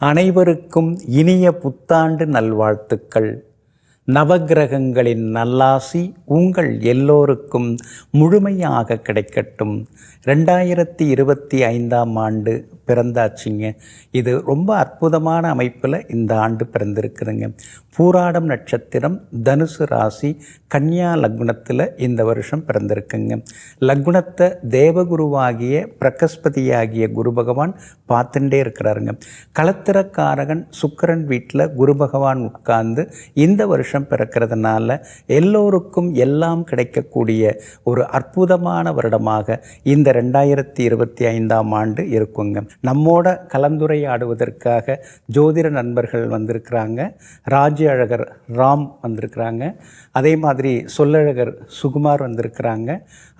அனைவருக்கும் இனிய புத்தாண்டு நல்வாழ்த்துக்கள். நவக்கிரகங்களின் நல்லாசி உங்கள் எல்லோருக்கும் முழுமையாக கிடைக்கட்டும். 2025ஆம் ஆண்டு பிறந்தாச்சுங்க. இது ரொம்ப அற்புதமான அமைப்பில் இந்த ஆண்டு பிறந்திருக்குதுங்க. பூராடம் நட்சத்திரம், தனுசு ராசி, கன்னியா லக்னத்தில் இந்த வருஷம் பிறந்திருக்குங்க. லக்னத்தை தேவகுருவாகிய பிரகஸ்பதியாகிய குரு பகவான் பார்த்துட்டே இருக்கிறாருங்க. களத்திரக்காரகன் சுக்கிரன் வீட்டில் குரு பகவான் உட்கார்ந்து இந்த வருஷம் பிறக்கிறதுனால எல்லோருக்கும் எல்லாம் கிடைக்கக்கூடிய ஒரு அற்புதமான வருடமாக இந்த 2025ஆம் ஆண்டு இருக்குங்க. நம்மோட கலந்துரையாடுவதற்காக ஜோதிட நண்பர்கள் வந்திருக்கிறாங்க. ராஜ்ய அழகர் ராம் வந்திருக்கிறாங்க. அதே மாதிரி சொல்லழகர் சுகுமார் வந்திருக்கிறாங்க.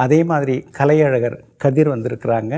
அதே மாதிரி கலையழகர் கதிர் வந்திருக்கிறாங்க.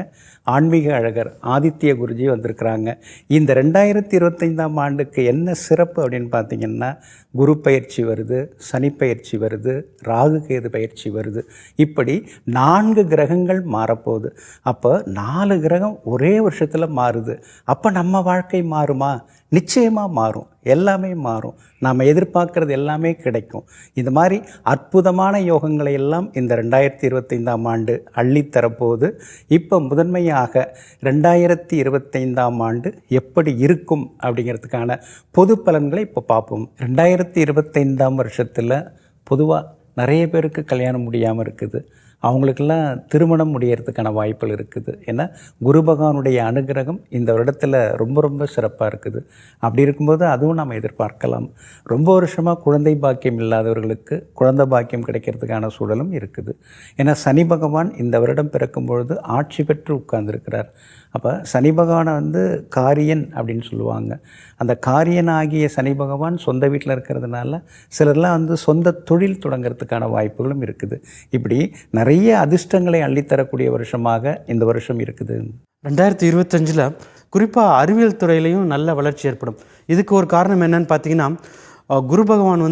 ஆன்மீக அழகர் ஆதித்ய குருஜி வந்திருக்கிறாங்க. இந்த 2025ஆம் ஆண்டுக்கு என்ன சிறப்பு அப்படின்னு பார்த்திங்கன்னா, குரு பயிற்சி வருது, சனி பயிற்சி வருது, ராகு கேது பயிற்சி வருது. இப்படி 4 கிரகங்கள் மாறப்போகுது. அப்போ 4 கிரகம் ஒரே வருஷத்தில் மாறுது. அப்போ நம்ம வாழ்க்கை மாறுமா? நிச்சயமாக மாறும். எல்லாமே மாறும். நாம் எதிர்பார்க்குறது எல்லாமே கிடைக்கும். இந்த மாதிரி அற்புதமான யோகங்களை எல்லாம் இந்த 2025ஆம் ஆண்டு அள்ளித்தரப்போகுது. இப்போ முதன்மையாக 2025ஆம் ஆண்டு எப்படி இருக்கும் அப்படிங்கிறதுக்கான பொது பலன்களை இப்போ பார்ப்போம். 2025ஆம் வருஷத்தில் பொதுவாக நிறைய பேருக்கு கல்யாணம் முடியாமல் இருக்குது. அவங்களுக்கெல்லாம் திருமணம் முடியறதுக்கான வாய்ப்புகள் இருக்குது. ஏன்னா குரு பகவானுடைய அனுகிரகம் இந்த வருடத்தில் ரொம்ப ரொம்ப சிறப்பாக இருக்குது. அப்படி இருக்கும்போது அதுவும் நம்ம எதிர்பார்க்கலாம். ரொம்ப வருஷமாக குழந்தை பாக்கியம் இல்லாதவர்களுக்கு குழந்தை பாக்கியம் கிடைக்கிறதுக்கான சூழலும் இருக்குது. ஏன்னா சனி பகவான் இந்த வருடம் பிறக்கும் பொழுது ஆட்சி பெற்று உட்கார்ந்துருக்கிறார். அப்போ சனி பகவானை காரியன் அப்படின்னு சொல்லுவாங்க. அந்த காரியன் ஆகிய சனி பகவான் சொந்த வீட்டில் இருக்கிறதுனால சிலர்லாம் சொந்த தொழில் தொடங்கிறதுக்கான வாய்ப்புகளும் இருக்குது. இப்படி நிறைய அதிர்ஷ்டங்களை அள்ளித்தரக்கூடிய வருஷமாக இந்த வருஷம் இருக்குது. 2025 குறிப்பாக அறிவியல் துறையிலையும் நல்ல வளர்ச்சி ஏற்படும். இதுக்கு ஒரு காரணம் என்னன்னு பார்த்தீங்கன்னா, குரு பகவான்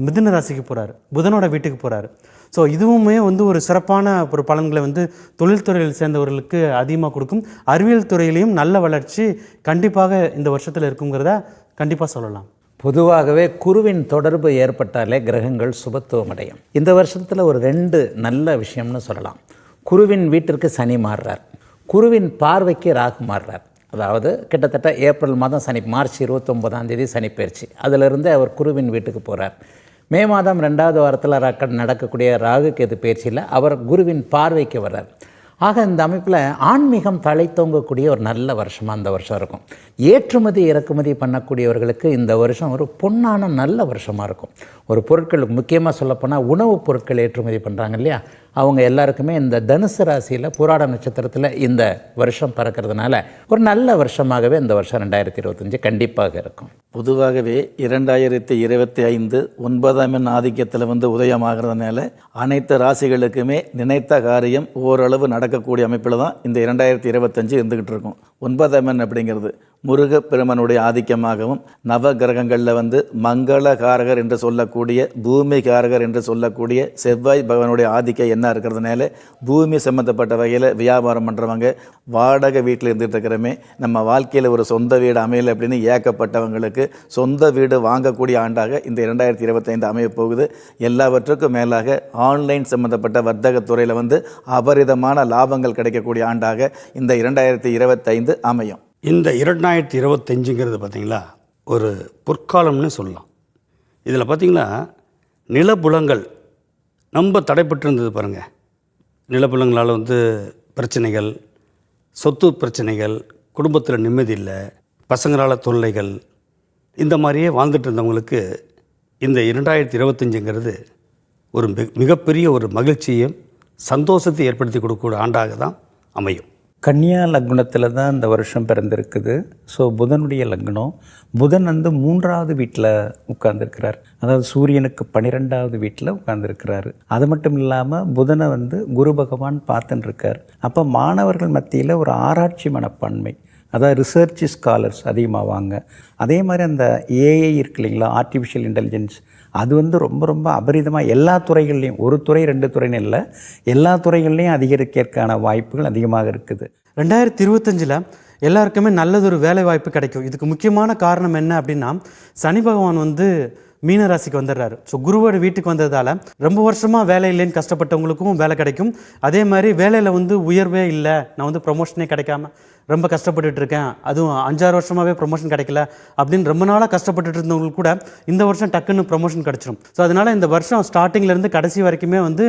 மிதுன ராசிக்கு போகிறாரு, புதனோட வீட்டுக்கு போகிறாரு. ஸோ இதுவுமே ஒரு சிறப்பான ஒரு பலன்களை தொழில்துறையில் சேர்ந்தவர்களுக்கு அதிகமாக கொடுக்கும். அறிவியல் துறையிலையும் நல்ல வளர்ச்சி கண்டிப்பாக இந்த வருஷத்தில் இருக்குங்கிறத கண்டிப்பாக சொல்லலாம். பொதுவாகவே குருவின் தொடர்பு ஏற்பட்டாலே கிரகங்கள் சுபத்துவம் அடையும். இந்த வருஷத்தில் ஒரு 2 நல்ல விஷயம்னு சொல்லலாம். குருவின் வீட்டிற்கு சனி மாறுறார், குருவின் பார்வைக்கு ராகு மாறுறார். அதாவது கிட்டத்தட்ட ஏப்ரல் மாதம் மார்ச் 29ஆம் தேதி சனி பயிற்சி, அதிலிருந்து அவர் குருவின் வீட்டுக்கு போகிறார். மே மாதம் 2வது வாரத்தில் நடக்கக்கூடிய ராகு கேது பயிற்சியில் அவர் குருவின் பார்வைக்கு வர்றார். ஆக இந்த அமைப்பில் ஆன்மீகம் தழைத்தோங்கக்கூடிய ஒரு நல்ல வருஷமாக இந்த வருஷம் இருக்கும். ஏற்றுமதி இறக்குமதி பண்ணக்கூடியவர்களுக்கு இந்த வருஷம் ஒரு பொன்னான நல்ல வருஷமாக இருக்கும். ஒரு பொருட்கள் முக்கியமாக சொல்லப்போனால் உணவுப் பொருட்கள் ஏற்றுமதி பண்ணுறாங்க இல்லையா, அவங்க எல்லாருக்குமே இந்த தனுசு ராசியில் பூராட நட்சத்திரத்தில் இந்த வருஷம் பறக்கிறதுனால ஒரு நல்ல வருஷமாகவே இந்த வருஷம் 2025 கண்டிப்பாக இருக்கும். பொதுவாகவே 2025 9ஆம் எண் ஆதிக்கத்தில் உதயமாகிறதுனால அனைத்து ராசிகளுக்குமே நினைத்த காரியம் ஓரளவு நடக்கக்கூடிய அமைப்பில் தான் இந்த 2025 இருந்துக்கிட்டு இருக்கும். 9ஆம் எண் அப்படிங்கிறது முருகப்பெருமனுடைய ஆதிக்கமாகவும், நவ கிரகங்களில் மங்களகாரகர் என்று சொல்லக்கூடிய, பூமி காரகர் என்று சொல்லக்கூடிய செவ்வாய் பகவானுடைய ஆதிக்கம் என்ன இருக்கிறதுனால பூமி சம்மந்தப்பட்ட வகையில் வியாபாரம் பண்ணுறவங்க, வாடகை வீட்டில் இருந்துகிட்டு இருக்கிறமே, நம்ம வாழ்க்கையில் ஒரு சொந்த வீடு அமையலை அப்படின்னு ஏக்கப்பட்டவங்களுக்கு சொந்த வீடு வாங்கக்கூடிய ஆண்டாக இந்த 2025 அமைய போகுது. எல்லாவற்றுக்கும் மேலாக ஆன்லைன் சம்மந்தப்பட்ட வர்த்தகத்துறையில் அபரிதமான லாபங்கள் கிடைக்கக்கூடிய ஆண்டாக இந்த 2025 அமையும். இந்த 2025ங்கிறது பார்த்திங்களா ஒரு பொற்காலம்னு சொல்லலாம். இதில் பார்த்திங்கன்னா நிலப்புலங்கள் ரொம்ப தடைப்பட்டு இருந்தது பாருங்கள். நிலப்புலங்களால் பிரச்சனைகள், சொத்து பிரச்சனைகள், குடும்பத்தில் நிம்மதி இல்லை, பசங்களால் தொல்லைகள், இந்த மாதிரியே வாழ்ந்துட்டு இருந்தவங்களுக்கு இந்த 2025ங்கிறது ஒரு மிகப்பெரிய ஒரு மகிழ்ச்சியும் சந்தோஷத்தை ஏற்படுத்தி கொடுக்கக்கூடிய ஆண்டாக தான் அமையும். கன்னியா லக்னத்தில் தான் இந்த வருஷம் பிறந்திருக்குது. ஸோ புதனுடைய லக்னம். புதன் 3வது வீட்டில் உட்கார்ந்துருக்கிறார். அதாவது சூரியனுக்கு 12வது வீட்டில் உட்கார்ந்துருக்கிறாரு. அது மட்டும் இல்லாமல் புதனை குரு பகவான் பார்த்துன்னு இருக்கார். அப்போ மாணவர்கள் மத்தியில் ஒரு ஆராய்ச்சி மனப்பான்மை, அதாவது ரிசர்ச் ஸ்காலர்ஸ் அதிகமாவாங்க. அதே மாதிரி அந்த ஏஐ இருக்கு இல்லைங்களா, ஆர்டிஃபிஷியல் இன்டெலிஜென்ஸ், அது ரொம்ப ரொம்ப அபரிதமாக எல்லா துறைகள்லையும், ஒரு துறை 2 துறைன்னு இல்லை, எல்லா துறைகள்லையும் அதிகரிக்கிறதுக்கான வாய்ப்புகள் அதிகமாக இருக்குது. 2025 எல்லாருக்குமே நல்லதொரு வேலை வாய்ப்பு கிடைக்கும். இதுக்கு முக்கியமான காரணம் என்ன அப்படின்னா, சனி பகவான் வந்து மீன ராசிக்கு வந்துடுறாரு. ஸோ குருவோட வீட்டுக்கு வந்ததால் ரொம்ப வருஷமாக வேலை இல்லைன்னு கஷ்டப்பட்டவங்களுக்கும் வேலை கிடைக்கும். அதே மாதிரி வேலையில் வந்து உயர்வே இல்லை, நான் வந்து ப்ரொமோஷனே கிடைக்காம ரொம்ப கஷ்டப்பட்டுட்டு இருக்கேன், அதுவும் 5-6 வருஷமாகவே ப்ரொமோஷன் கிடைக்கல அப்படின்னு ரொம்ப நாளாக கஷ்டப்பட்டுட்டு இருந்தவங்களுக்கு கூட இந்த வருஷம் டக்குன்னு ப்ரொமோஷன் கிடச்சிரும். ஸோ அதனால் இந்த வருஷம் ஸ்டார்டிங்லேருந்து கடைசி வரைக்குமே வந்து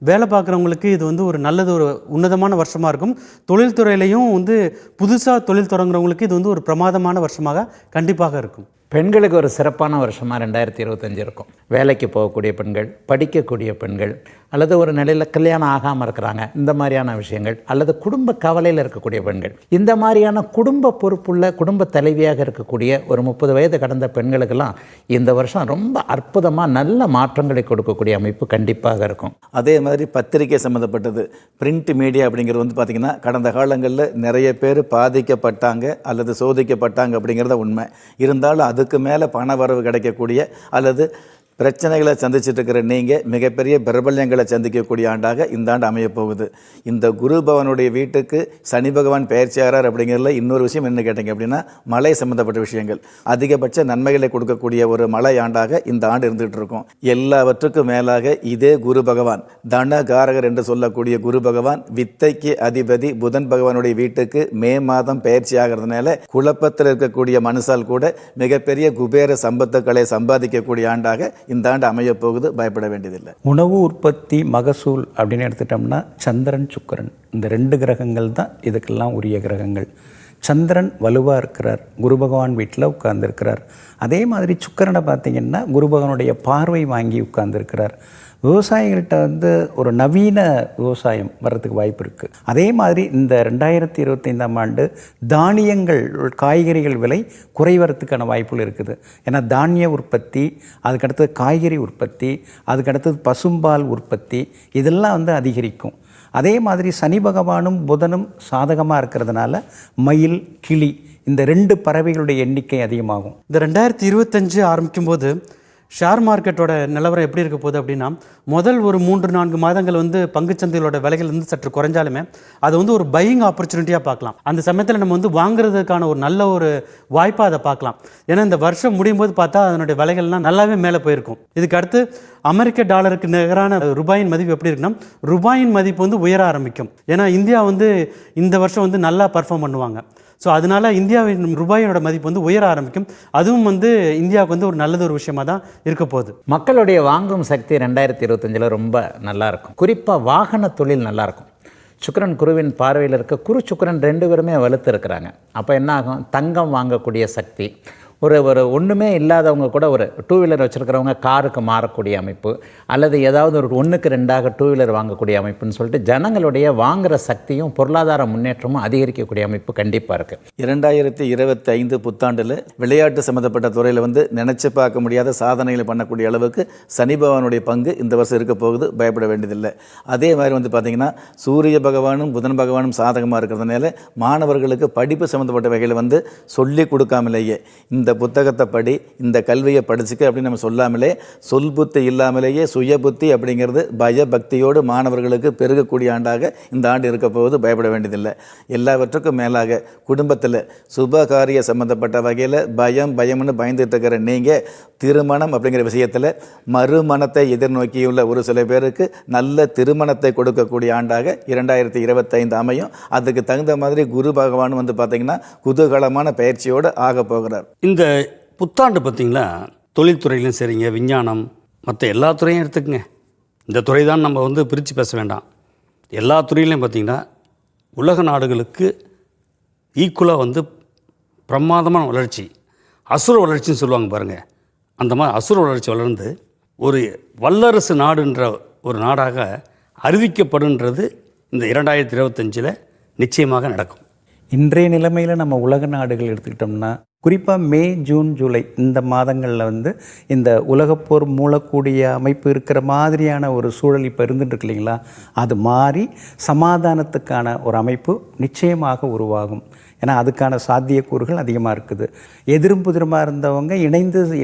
வேலை பார்க்குறவங்களுக்கு இது வந்து ஒரு நல்லது, ஒரு உன்னதமான வருஷமாக இருக்கும். தொழில்துறையிலையும் வந்து புதுசாக தொழில் தொடங்குறவங்களுக்கு இது வந்து ஒரு பிரமாதமான வருஷமாக கண்டிப்பாக இருக்கும். பெண்களுக்கு ஒரு சிறப்பான வருஷமாக 2025 இருக்கும். வேலைக்கு போகக்கூடிய பெண்கள், படிக்கக்கூடிய பெண்கள், அல்லது ஒரு நிலையில் கல்யாணம் ஆகாமல் இருக்கிறாங்க, இந்த மாதிரியான விஷயங்கள், அல்லது குடும்ப கவலையில் இருக்கக்கூடிய பெண்கள், இந்த மாதிரியான குடும்ப பொறுப்புள்ள குடும்ப தலைவியாக இருக்கக்கூடிய ஒரு 30 வயது கடந்த பெண்களுக்கெல்லாம் இந்த வருஷம் ரொம்ப அற்புதமாக நல்ல மாற்றங்களை கொடுக்கக்கூடிய அமைப்பு கண்டிப்பாக இருக்கும். அதே மாதிரி பத்திரிகை சம்மந்தப்பட்டது, பிரிண்ட் மீடியா அப்படிங்கிறது வந்து பார்த்திங்கன்னா கடந்த காலங்களில் நிறைய பேர் பாதிக்கப்பட்டாங்க அல்லது சோதிக்கப்பட்டாங்க அப்படிங்கிறத உண்மை. இருந்தாலும் அதுக்கு மேலே பண வரவு கிடைக்கக்கூடிய அல்லது பிரச்சனைகளை சந்திச்சுட்டு இருக்கிற நீங்கள் மிகப்பெரிய பிரபல்யங்களை சந்திக்கக்கூடிய ஆண்டாக இந்த ஆண்டு அமைய போகுது. இந்த குரு பவனுடைய வீட்டுக்கு சனி பகவான் பெயர்ச்சியாரார் அப்படிங்கிறதுல இன்னொரு விஷயம் என்ன கேட்டீங்க அப்படின்னா, மழை சம்மந்தப்பட்ட விஷயங்கள் அதிகபட்ச நன்மைகளை கொடுக்கக்கூடிய ஒரு மழை ஆண்டாக இந்த ஆண்டு இருந்துகிட்டு இருக்கும். எல்லாவற்றுக்கும் மேலாக இதே குரு பகவான் தனகாரகர் என்று சொல்லக்கூடிய குரு பகவான் வித்தைக்கு அதிபதி புதன் பகவானுடைய வீட்டுக்கு மே மாதம் பெயர்ச்சி ஆகிறதுனால குழப்பத்தில் இருக்கக்கூடிய மனுஷால் கூட மிகப்பெரிய குபேர சம்பத்துக்களை சம்பாதிக்கக்கூடிய ஆண்டாக இந்த ஆண்டு அமைய போகுது. பயப்பட வேண்டியதில்லை. உணவு உற்பத்தி, மகசூல் அப்படின்னு எடுத்துட்டோம்னா சந்திரன், சுக்கிரன் இந்த 2 கிரகங்கள் தான் இதுக்கெல்லாம் உரிய கிரகங்கள். சந்திரன் வலுவாக இருக்கிறார், குரு பகவான் வீட்டில் உட்கார்ந்துருக்கிறார். அதே மாதிரி சுக்கிரனை பார்த்திங்கன்னா குரு பகவானுடைய பார்வை வாங்கி உட்கார்ந்துருக்கிறார். விவசாயிகள்கிட்ட வந்து ஒரு நவீன விவசாயம் வர்றதுக்கு வாய்ப்பு இருக்குது. அதே மாதிரி இந்த 2025ஆம் ஆண்டு தானியங்கள், காய்கறிகள் விலை குறைவறதுக்கான வாய்ப்புகள் இருக்குது. ஏன்னா தானிய உற்பத்தி, அதுக்கடுத்தது காய்கறி உற்பத்தி, அதுக்கடுத்தது பசும்பால் உற்பத்தி, இதெல்லாம் வந்து அதிகரிக்கும். அதே மாதிரி சனி பகவானும் புதனும் சாதகமாக இருக்கிறதுனால மயில், கிளி இந்த 2 பறவைகளுடைய எண்ணிக்கை அதிகமாகும். இந்த 2025 ஆரம்பிக்கும் போது ஷேர் மார்க்கெட்டோட நிலவரம் எப்படி இருக்க போகுது அப்படின்னா, முதல் ஒரு 3-4 மாதங்கள் வந்து பங்குச்சந்தைகளோட விலைகள் வந்து சற்று குறைஞ்சாலுமே அது வந்து ஒரு பையிங் ஆப்பர்ச்சுனிட்டியாக பார்க்கலாம். அந்த சமயத்தில் நம்ம வந்து வாங்குறதுக்கான ஒரு நல்ல ஒரு வாய்ப்பாக அதை பார்க்கலாம். ஏன்னா இந்த வருஷம் முடியும் போது பார்த்தா அதனுடைய விலைகள்லாம் நல்லாவே மேலே போயிருக்கும். இதுக்கு அடுத்து அமெரிக்க டாலருக்கு நிகரான ரூபாயின் மதிப்பு எப்படி இருக்குன்னா, ரூபாயின் மதிப்பு வந்து உயர ஆரம்பிக்கும். ஏன்னா இந்தியா வந்து இந்த வருஷம் வந்து நல்லா பர்ஃபார்ம் பண்ணுவாங்க. ஸோ அதனால் இந்தியாவின் ரூபாயோட மதிப்பு வந்து உயர ஆரம்பிக்கும். அதுவும் வந்து இந்தியாவுக்கு வந்து ஒரு நல்லது ஒரு விஷயமாக தான் இருக்க போகுது. மக்களுடைய வாங்கும் சக்தி 2025 ரொம்ப நல்லாயிருக்கும். குறிப்பாக வாகன தொழில் நல்லாயிருக்கும். சுக்கிரன் குருவின் பார்வையில் இருக்க குரு சுக்கிரன் 2 பேருமே வலுத்து இருக்கிறாங்க. அப்போ என்ன ஆகும், தங்கம் வாங்கக்கூடிய சக்தி, ஒரு ஒன்றுமே இல்லாதவங்க கூட ஒரு 2 வீலர் வச்சுருக்கிறவங்க காருக்கு மாறக்கூடிய அமைப்பு, அல்லது ஏதாவது ஒரு 1க்கு 2ஆக 2 வீலர் வாங்கக்கூடிய அமைப்புன்னு சொல்லிட்டு ஜனங்களுடைய வாங்குகிற சக்தியும் பொருளாதார முன்னேற்றமும் அதிகரிக்கக்கூடிய அமைப்பு கண்டிப்பாக இருக்குது. 2025 புத்தாண்டில் விளையாட்டு சம்மந்தப்பட்ட துறையில் வந்து நினச்சி பார்க்க முடியாத சாதனைகளை பண்ணக்கூடிய அளவுக்கு சனி பகவானுடைய பங்கு இந்த வருஷம் இருக்க போகுது. பயப்பட வேண்டியதில்லை. அதே மாதிரி வந்து பார்த்திங்கன்னா சூரிய பகவானும் புதன் பகவானும் சாதகமாக இருக்கிறதுனால மாணவர்களுக்கு படிப்பு சம்மந்தப்பட்ட வகையில் வந்து சொல்லி கொடுக்காமலேயே இந்த புத்தகத்தை படி, இந்த கல்வியை படிச்சுக்க அப்படின்னு நம்ம சொல்லாமலே, சொல் புத்தி இல்லாமலேயே சுய புத்தி அப்படிங்கிறது பயபக்தியோடு மாணவர்களுக்கு பெருகக்கூடிய ஆண்டாக இந்த ஆண்டு இருக்க போகுது. பயப்பட வேண்டியதில்லை. எல்லாவற்றுக்கும் மேலாக குடும்பத்தில் சுபகாரிய சம்மந்தப்பட்ட வகையில் பயம்னு பயந்துட்டு இருக்கிற நீங்கள் திருமணம் அப்படிங்கிற விஷயத்தில் மறுமணத்தை எதிர்நோக்கியுள்ள ஒரு சில பேருக்கு நல்ல திருமணத்தை கொடுக்கக்கூடிய ஆண்டாக 2025 அமையும். அதுக்கு தகுந்த மாதிரி குரு பகவான் வந்து பார்த்திங்கன்னா குதூகலமான பயிற்சியோடு ஆக போகிறார். இந்த புத்தாண்டு பார்த்திங்களா, தொழில்துறையிலும் சரிங்க, விஞ்ஞானம், மற்ற எல்லா துறையும் எடுத்துக்கங்க. இந்த துறை தான் நம்ம வந்து பிரித்து பேச வேண்டாம். எல்லா துறையிலையும் பார்த்திங்கன்னா உலக நாடுகளுக்கு ஈக்குவலாக வந்து பிரமாதமான வளர்ச்சி, அசுர வளர்ச்சின்னு சொல்லுவாங்க பாருங்கள். அந்த மாதிரி அசுர வளர்ச்சி வளர்ந்து ஒரு வல்லரசு நாடுன்ற ஒரு நாடாக அறிவிக்கப்படுன்றது இந்த 2025 நிச்சயமாக நடக்கும். இன்றைய நிலைமையில் நம்ம உலக நாடுகள் எடுத்துக்கிட்டோம்னா குறிப்பாக மே, ஜூன், ஜூலை இந்த மாதங்களில் வந்து இந்த உலகப்போர் மூளக்கூடிய அமைப்பு இருக்கிற மாதிரியான ஒரு சூழல் இப்போ இருந்துட்டு இருக்கு இல்லைங்களா, அது மாறி சமாதானத்துக்கான ஒரு அமைப்பு நிச்சயமாக உருவாகும். ஏன்னா அதுக்கான சாத்தியக்கூறுகள் அதிகமாக இருக்குது. எதிரும் புதிருமாக இருந்தவங்க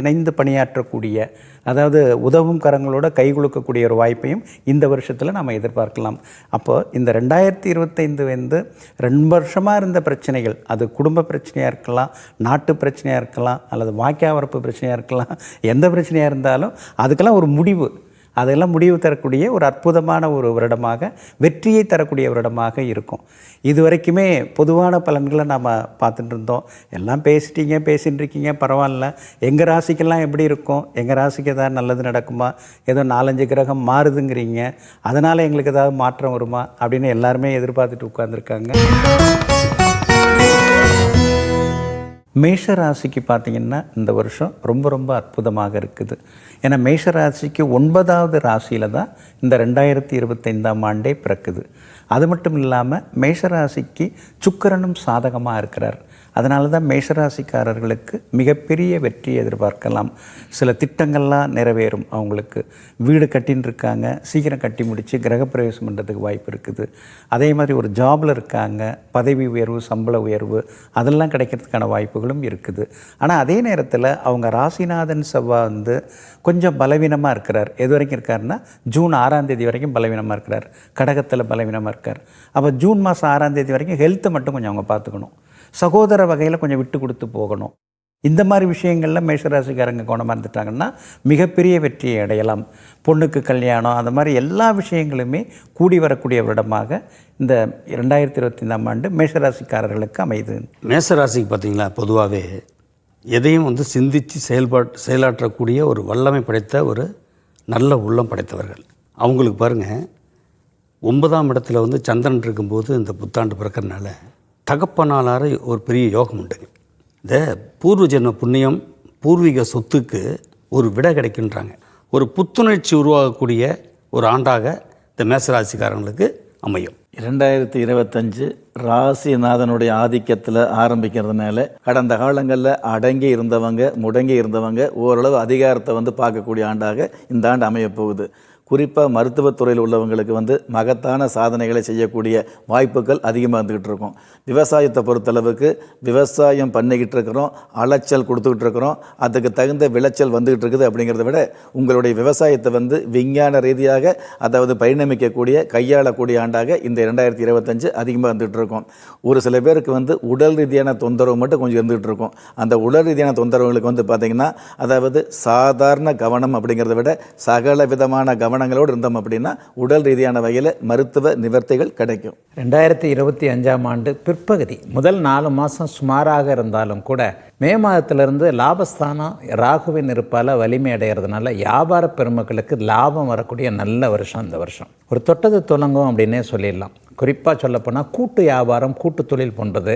இணைந்து பணியாற்றக்கூடிய, அதாவது உதவும் கரங்களோட கை குலுக்கக்கூடிய ஒரு வாய்ப்பையும் இந்த வருஷத்தில் நம்ம எதிர்பார்க்கலாம். அப்போ இந்த 2025 வந்து 2 வருஷமாக இருந்த பிரச்சனைகள், அது குடும்ப பிரச்சனையாக இருக்கலாம், நாட்டு பிரச்சனையாக இருக்கலாம், அல்லது வாய்க்காவரப்பு பிரச்சனையாக இருக்கலாம், எந்த பிரச்சனையாக இருந்தாலும் அதுக்கெல்லாம் ஒரு முடிவு, அதெல்லாம் முடிவு தரக்கூடிய ஒரு அற்புதமான ஒரு வருடமாக, வெற்றியை தரக்கூடிய வருடமாக இருக்கும். இது வரைக்குமே பொதுவான பலன்களை நாம் பார்த்துட்டு இருந்தோம். எல்லாம் பேசிட்டு இருக்கீங்க, பரவாயில்ல. எங்கள் ராசிக்கெல்லாம் எப்படி இருக்கும், எங்கள் ராசிக்கு ஏதாவது நல்லது நடக்குமா, ஏதோ 4-5 கிரகம் மாறுதுங்கிறீங்க, அதனால் எங்களுக்கு ஏதாவது மாற்றம் வருமா அப்படின்னு எல்லாருமே எதிர்பார்த்துட்டு உட்கார்ந்துருக்காங்க. மேஷ ராசிக்கு பார்த்திங்கன்னா இந்த வருஷம் ரொம்ப ரொம்ப அற்புதமாக இருக்குது. ஏன்னா மேஷ ராசிக்கு 9வது ராசியில் தான் இந்த 2025ஆம் ஆண்டே பிறக்குது. அது மட்டும் இல்லாமல் மேஷ ராசிக்கு சுக்கிரனும் சாதகமாக இருக்கிறார். அதனால தான் மேஷராசிக்காரர்களுக்கு மிகப்பெரிய வெற்றியை எதிர்பார்க்கலாம். சில திட்டங்கள்லாம் நிறைவேறும். அவங்களுக்கு வீடு கட்டின்னு இருக்காங்க, சீக்கிரம் கட்டி முடித்து கிரகப்பிரவேசம் பண்ணுறதுக்கு வாய்ப்பு இருக்குது. அதே மாதிரி ஒரு ஜாபில் இருக்காங்க, பதவி உயர்வு, சம்பள உயர்வு அதெல்லாம் கிடைக்கிறதுக்கான வாய்ப்புகளும் இருக்குது. ஆனால் அதே நேரத்தில் அவங்க ராசிநாதன் செவ்வாய் வந்து கொஞ்சம் பலவீனமாக இருக்கிறார். எது வரைக்கும் இருக்காருன்னா ஜூன் 6ஆம் தேதி வரைக்கும் பலவீனமாக இருக்கிறார். கடகத்தில் பலவீனமாக இருக்கார். அப்போ ஜூன் மாதம் 6ஆம் தேதி வரைக்கும் ஹெல்த்தை மட்டும் கொஞ்சம் அவங்க பார்த்துக்கணும். சகோதர வகையில் கொஞ்சம் விட்டு கொடுத்து போகணும். இந்த மாதிரி விஷயங்களில் மேஷராசிக்காரங்க கவனமாக இருந்துட்டாங்கன்னா மிகப்பெரிய வெற்றியை அடையலாம். பொண்ணுக்கு கல்யாணம், அந்த மாதிரி எல்லா விஷயங்களுமே கூடி வரக்கூடிய வருடமாக இந்த 2025ஆம் ஆண்டு மேஷராசிக்காரர்களுக்கு அமையுது. மேஷராசிக்கு பார்த்திங்களா, பொதுவாகவே எதையும் வந்து சிந்தித்து செயலாற்றக்கூடிய ஒரு வல்லமை படைத்த ஒரு நல்ல உள்ளம் படைத்தவர்கள். அவங்களுக்கு பாருங்கள், 9ஆம் இடத்துல வந்து சந்திரன் இருக்கும்போது இந்த புத்தாண்டு பிறக்கிறதுனால தகப்பனாலார ஒரு பெரிய யோகம் உண்டுங்க. இந்த பூர்வ ஜென்ம புண்ணியம், பூர்வீக சொத்துக்கு ஒரு விடை கிடைக்கின்றாங்க. ஒரு புத்துணர்ச்சி உருவாகக்கூடிய ஒரு ஆண்டாக இந்த மேசராசிக்காரங்களுக்கு அமையும். 2025 ராசிநாதனுடைய ஆதிக்கத்தில் ஆரம்பிக்கிறதுனால கடந்த காலங்களில் அடங்கி இருந்தவங்க, முடங்கி இருந்தவங்க ஓரளவு அதிகாரத்தை வந்து பார்க்கக்கூடிய ஆண்டாக இந்த ஆண்டு அமையப்போகுது. குறிப்பாக மருத்துவத்துறையில் உள்ளவங்களுக்கு வந்து மகத்தான சாதனைகளை செய்யக்கூடிய வாய்ப்புகள் அதிகமாக இருந்துக்கிட்டு இருக்கும். விவசாயத்தை பொறுத்தளவுக்கு விவசாயம் பண்ணிக்கிட்டு இருக்கிறோம், அலைச்சல் கொடுத்துக்கிட்டு இருக்கிறோம், அதுக்கு தகுந்த விளைச்சல் வந்துக்கிட்டு இருக்குது. அப்படிங்கிறத விட உங்களுடைய விவசாயத்தை வந்து விஞ்ஞான ரீதியாக அதாவது பரிணமிக்கக்கூடிய, கையாளக்கூடிய ஆண்டாக இந்த 2025 அதிகமாக இருந்துகிட்டு இருக்கும். ஒரு சில பேருக்கு வந்து உடல் ரீதியான தொந்தரவு மட்டும் கொஞ்சம் இருந்துகிட்டு இருக்கும். அந்த உடல் ரீதியான தொந்தரவுகளுக்கு வந்து பார்த்திங்கன்னா, அதாவது சாதாரண கவனம் அப்படிங்கிறத விட சகல விதமான கவனங்களோடு இருந்தோம் அப்படின்னா உடல் ரீதியான வகையில் மருத்துவ நிவர்த்திகள் கிடைக்கும். 2025ஆம் ஆண்டு பிற்பகுதி முதல் 4 மாதம் சுமாராக இருந்தாலும் கூட மே மாதத்திலிருந்து லாபஸ்தானம் ராகுவின் இருப்பால் வலிமை அடைகிறதுனால வியாபார பெருமக்களுக்கு லாபம் வரக்கூடிய நல்ல வருஷம் இந்த வருஷம். ஒரு தொட்டது தொடங்கும் அப்படின்னே சொல்லிடலாம். குறிப்பாக சொல்லப்போனால் கூட்டு வியாபாரம், கூட்டு தொழில் போன்றது.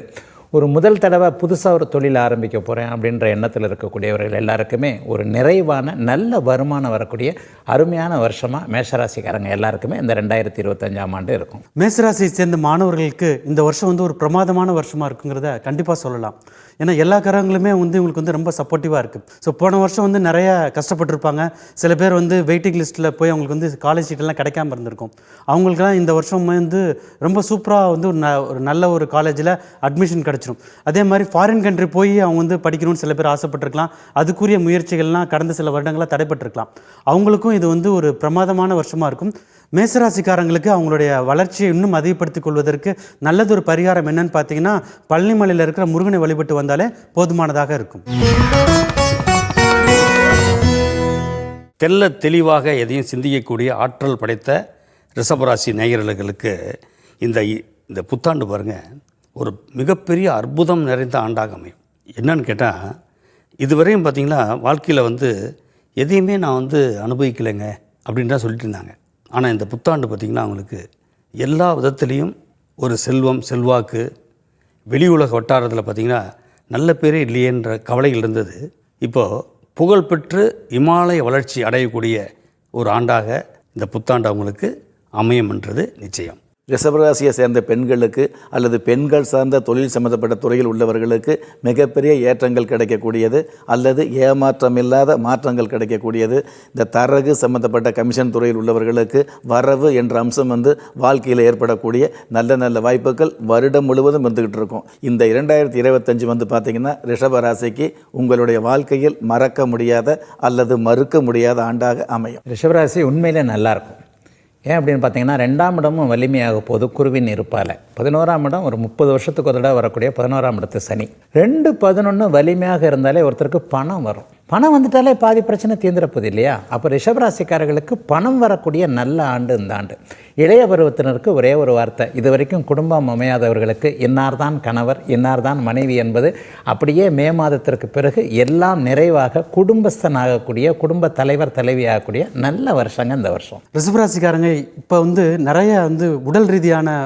ஒரு முதல் தடவை புதுசாக ஒரு தொழில் ஆரம்பிக்க போகிறேன் அப்படின்ற எண்ணத்தில் இருக்கக்கூடியவர்கள் எல்லாருக்குமே ஒரு நிறைவான நல்ல வருமானம் வரக்கூடிய அருமையான வருஷமாக மேஷராசிக்காரங்க எல்லாருக்குமே இந்த 2025ஆம் ஆண்டு இருக்கும். மேஷராசியை சேர்ந்த மாணவர்களுக்கு இந்த வருஷம் வந்து ஒரு பிரமாதமான வருஷமாக இருக்குங்கிறத கண்டிப்பாக சொல்லலாம். ஏன்னா எல்லா காரங்களுமே வந்து இவங்களுக்கு வந்து ரொம்ப சப்போர்ட்டிவாக இருக்குது. ஸோ போன வருஷம் வந்து நிறைய கஷ்டப்பட்டுருப்பாங்க. சில பேர் வந்து வெயிட்டிங் லிஸ்ட்டில் போய் அவங்களுக்கு வந்து காலேஜ் சீட்டெல்லாம் கிடைக்காம இருந்திருக்கும். அவங்களுக்குலாம் இந்த வருஷம் வந்து ரொம்ப சூப்பராக வந்து ஒரு நல்ல ஒரு காலேஜில் அட்மிஷன் கிடச்சிரும். அதே மாதிரி ஃபாரின் கண்ட்ரி போய் அவங்க வந்து படிக்கணும்னு சில பேர் ஆசைப்பட்டிருக்கலாம். அதுக்குரிய முயற்சிகள்லாம் கடந்த சில வருடங்களாக தடைப்பட்டிருக்கலாம். அவங்களுக்கும் இது வந்து ஒரு பிரமாதமான வருஷமாக இருக்கும். மேசராசிக்காரங்களுக்கு அவங்களுடைய வளர்ச்சியை இன்னும் அதிகப்படுத்திக் கொள்வதற்கு நல்லதொரு பரிகாரம் என்னன்னு பார்த்தீங்கன்னா, பழனிமலையில் இருக்கிற முருகனை வழிபட்டு வந்தாலே போதுமானதாக இருக்கும். தெல்ல தெளிவாக எதையும் சிந்திக்கக்கூடிய ஆற்றல் படைத்த ரிஷபராசி நேயர்களுக்கு இந்த புத்தாண்டு பாருங்கள், ஒரு மிகப்பெரிய அற்புதம் நிறைந்த ஆண்டாக அமையும். என்னன்னு கேட்டால், இதுவரையும் பார்த்திங்களா வாழ்க்கையில் வந்து எதையுமே நான் வந்து அனுபவிக்கலைங்க அப்படின்னு தான் சொல்லிட்டு இருந்தாங்க. ஆனால் இந்த புத்தாண்டு பார்த்திங்கன்னா அவங்களுக்கு எல்லா விதத்துலேயும் ஒரு செல்வம், செல்வாக்கு, வெளி உலக வட்டாரத்தில் பார்த்திங்கன்னா நல்ல பேரே இல்லையேன்ற கவலைகள் இருந்தது. இப்போது புகழ்பெற்று இமாலய வளர்ச்சி அடையக்கூடிய ஒரு ஆண்டாக இந்த புத்தாண்டு அவங்களுக்கு அமையும்ன்றது நிச்சயம். ரிஷபராசியை சேர்ந்த பெண்களுக்கு அல்லது பெண்கள் சார்ந்த தொழில் சம்பந்தப்பட்ட துறையில் உள்ளவர்களுக்கு மிகப்பெரிய ஏற்றங்கள் கிடைக்கக்கூடியது அல்லது ஏமாற்றமில்லாத மாற்றங்கள் கிடைக்கக்கூடியது. இந்த தரகு சம்பந்தப்பட்ட கமிஷன் துறையில் உள்ளவர்களுக்கு வரவு என்ற அம்சம் வாழ்க்கையில் ஏற்படக்கூடிய நல்ல நல்ல வாய்ப்புகள் வருடம் முழுவதும் வந்துக்கிட்டு இருக்கும். இந்த 2025 பார்த்தீங்கன்னா ரிஷபராசிக்கு உங்களுடைய வாழ்க்கையில் மறக்க முடியாத அல்லது மறுக்க முடியாத ஆண்டாக அமையும். ரிஷபராசி உண்மையிலே நல்லாயிருக்கும். ஏன் அப்படின்னு பார்த்தீங்கன்னா 2ஆம் இடமும் வலிமையாக போது குருவின் இருப்பால். 11ஆம் இடம் ஒரு 30 வருஷத்துக்கு ஒரு தடவை வரக்கூடிய 11ஆம் இடத்து சனி. 2, 11 வலிமையாக இருந்தாலே ஒருத்தருக்கு பணம் வரும். பணம் வந்துட்டாலே பாதி பிரச்சனை தீர்ந்துறப்போது இல்லையா? அப்போ ரிஷபராசிக்காரர்களுக்கு பணம் வரக்கூடிய நல்ல ஆண்டு இந்த ஆண்டு. இளைய பருவத்தினருக்கு ஒரே ஒரு வார்த்தை, இது வரைக்கும் குடும்பம் அமையாதவர்களுக்கு இன்னார்தான் கணவர் இன்னார்தான் மனைவி என்பது அப்படியே மே மாதத்திற்கு பிறகு எல்லாம் நிறைவாக குடும்பஸ்தனாகக்கூடிய குடும்ப தலைவர் தலைவி ஆகக்கூடிய நல்ல வருஷங்க இந்த வருஷம். ரிஷபராசிக்காரங்க இப்போ நிறைய உடல் ரீதியான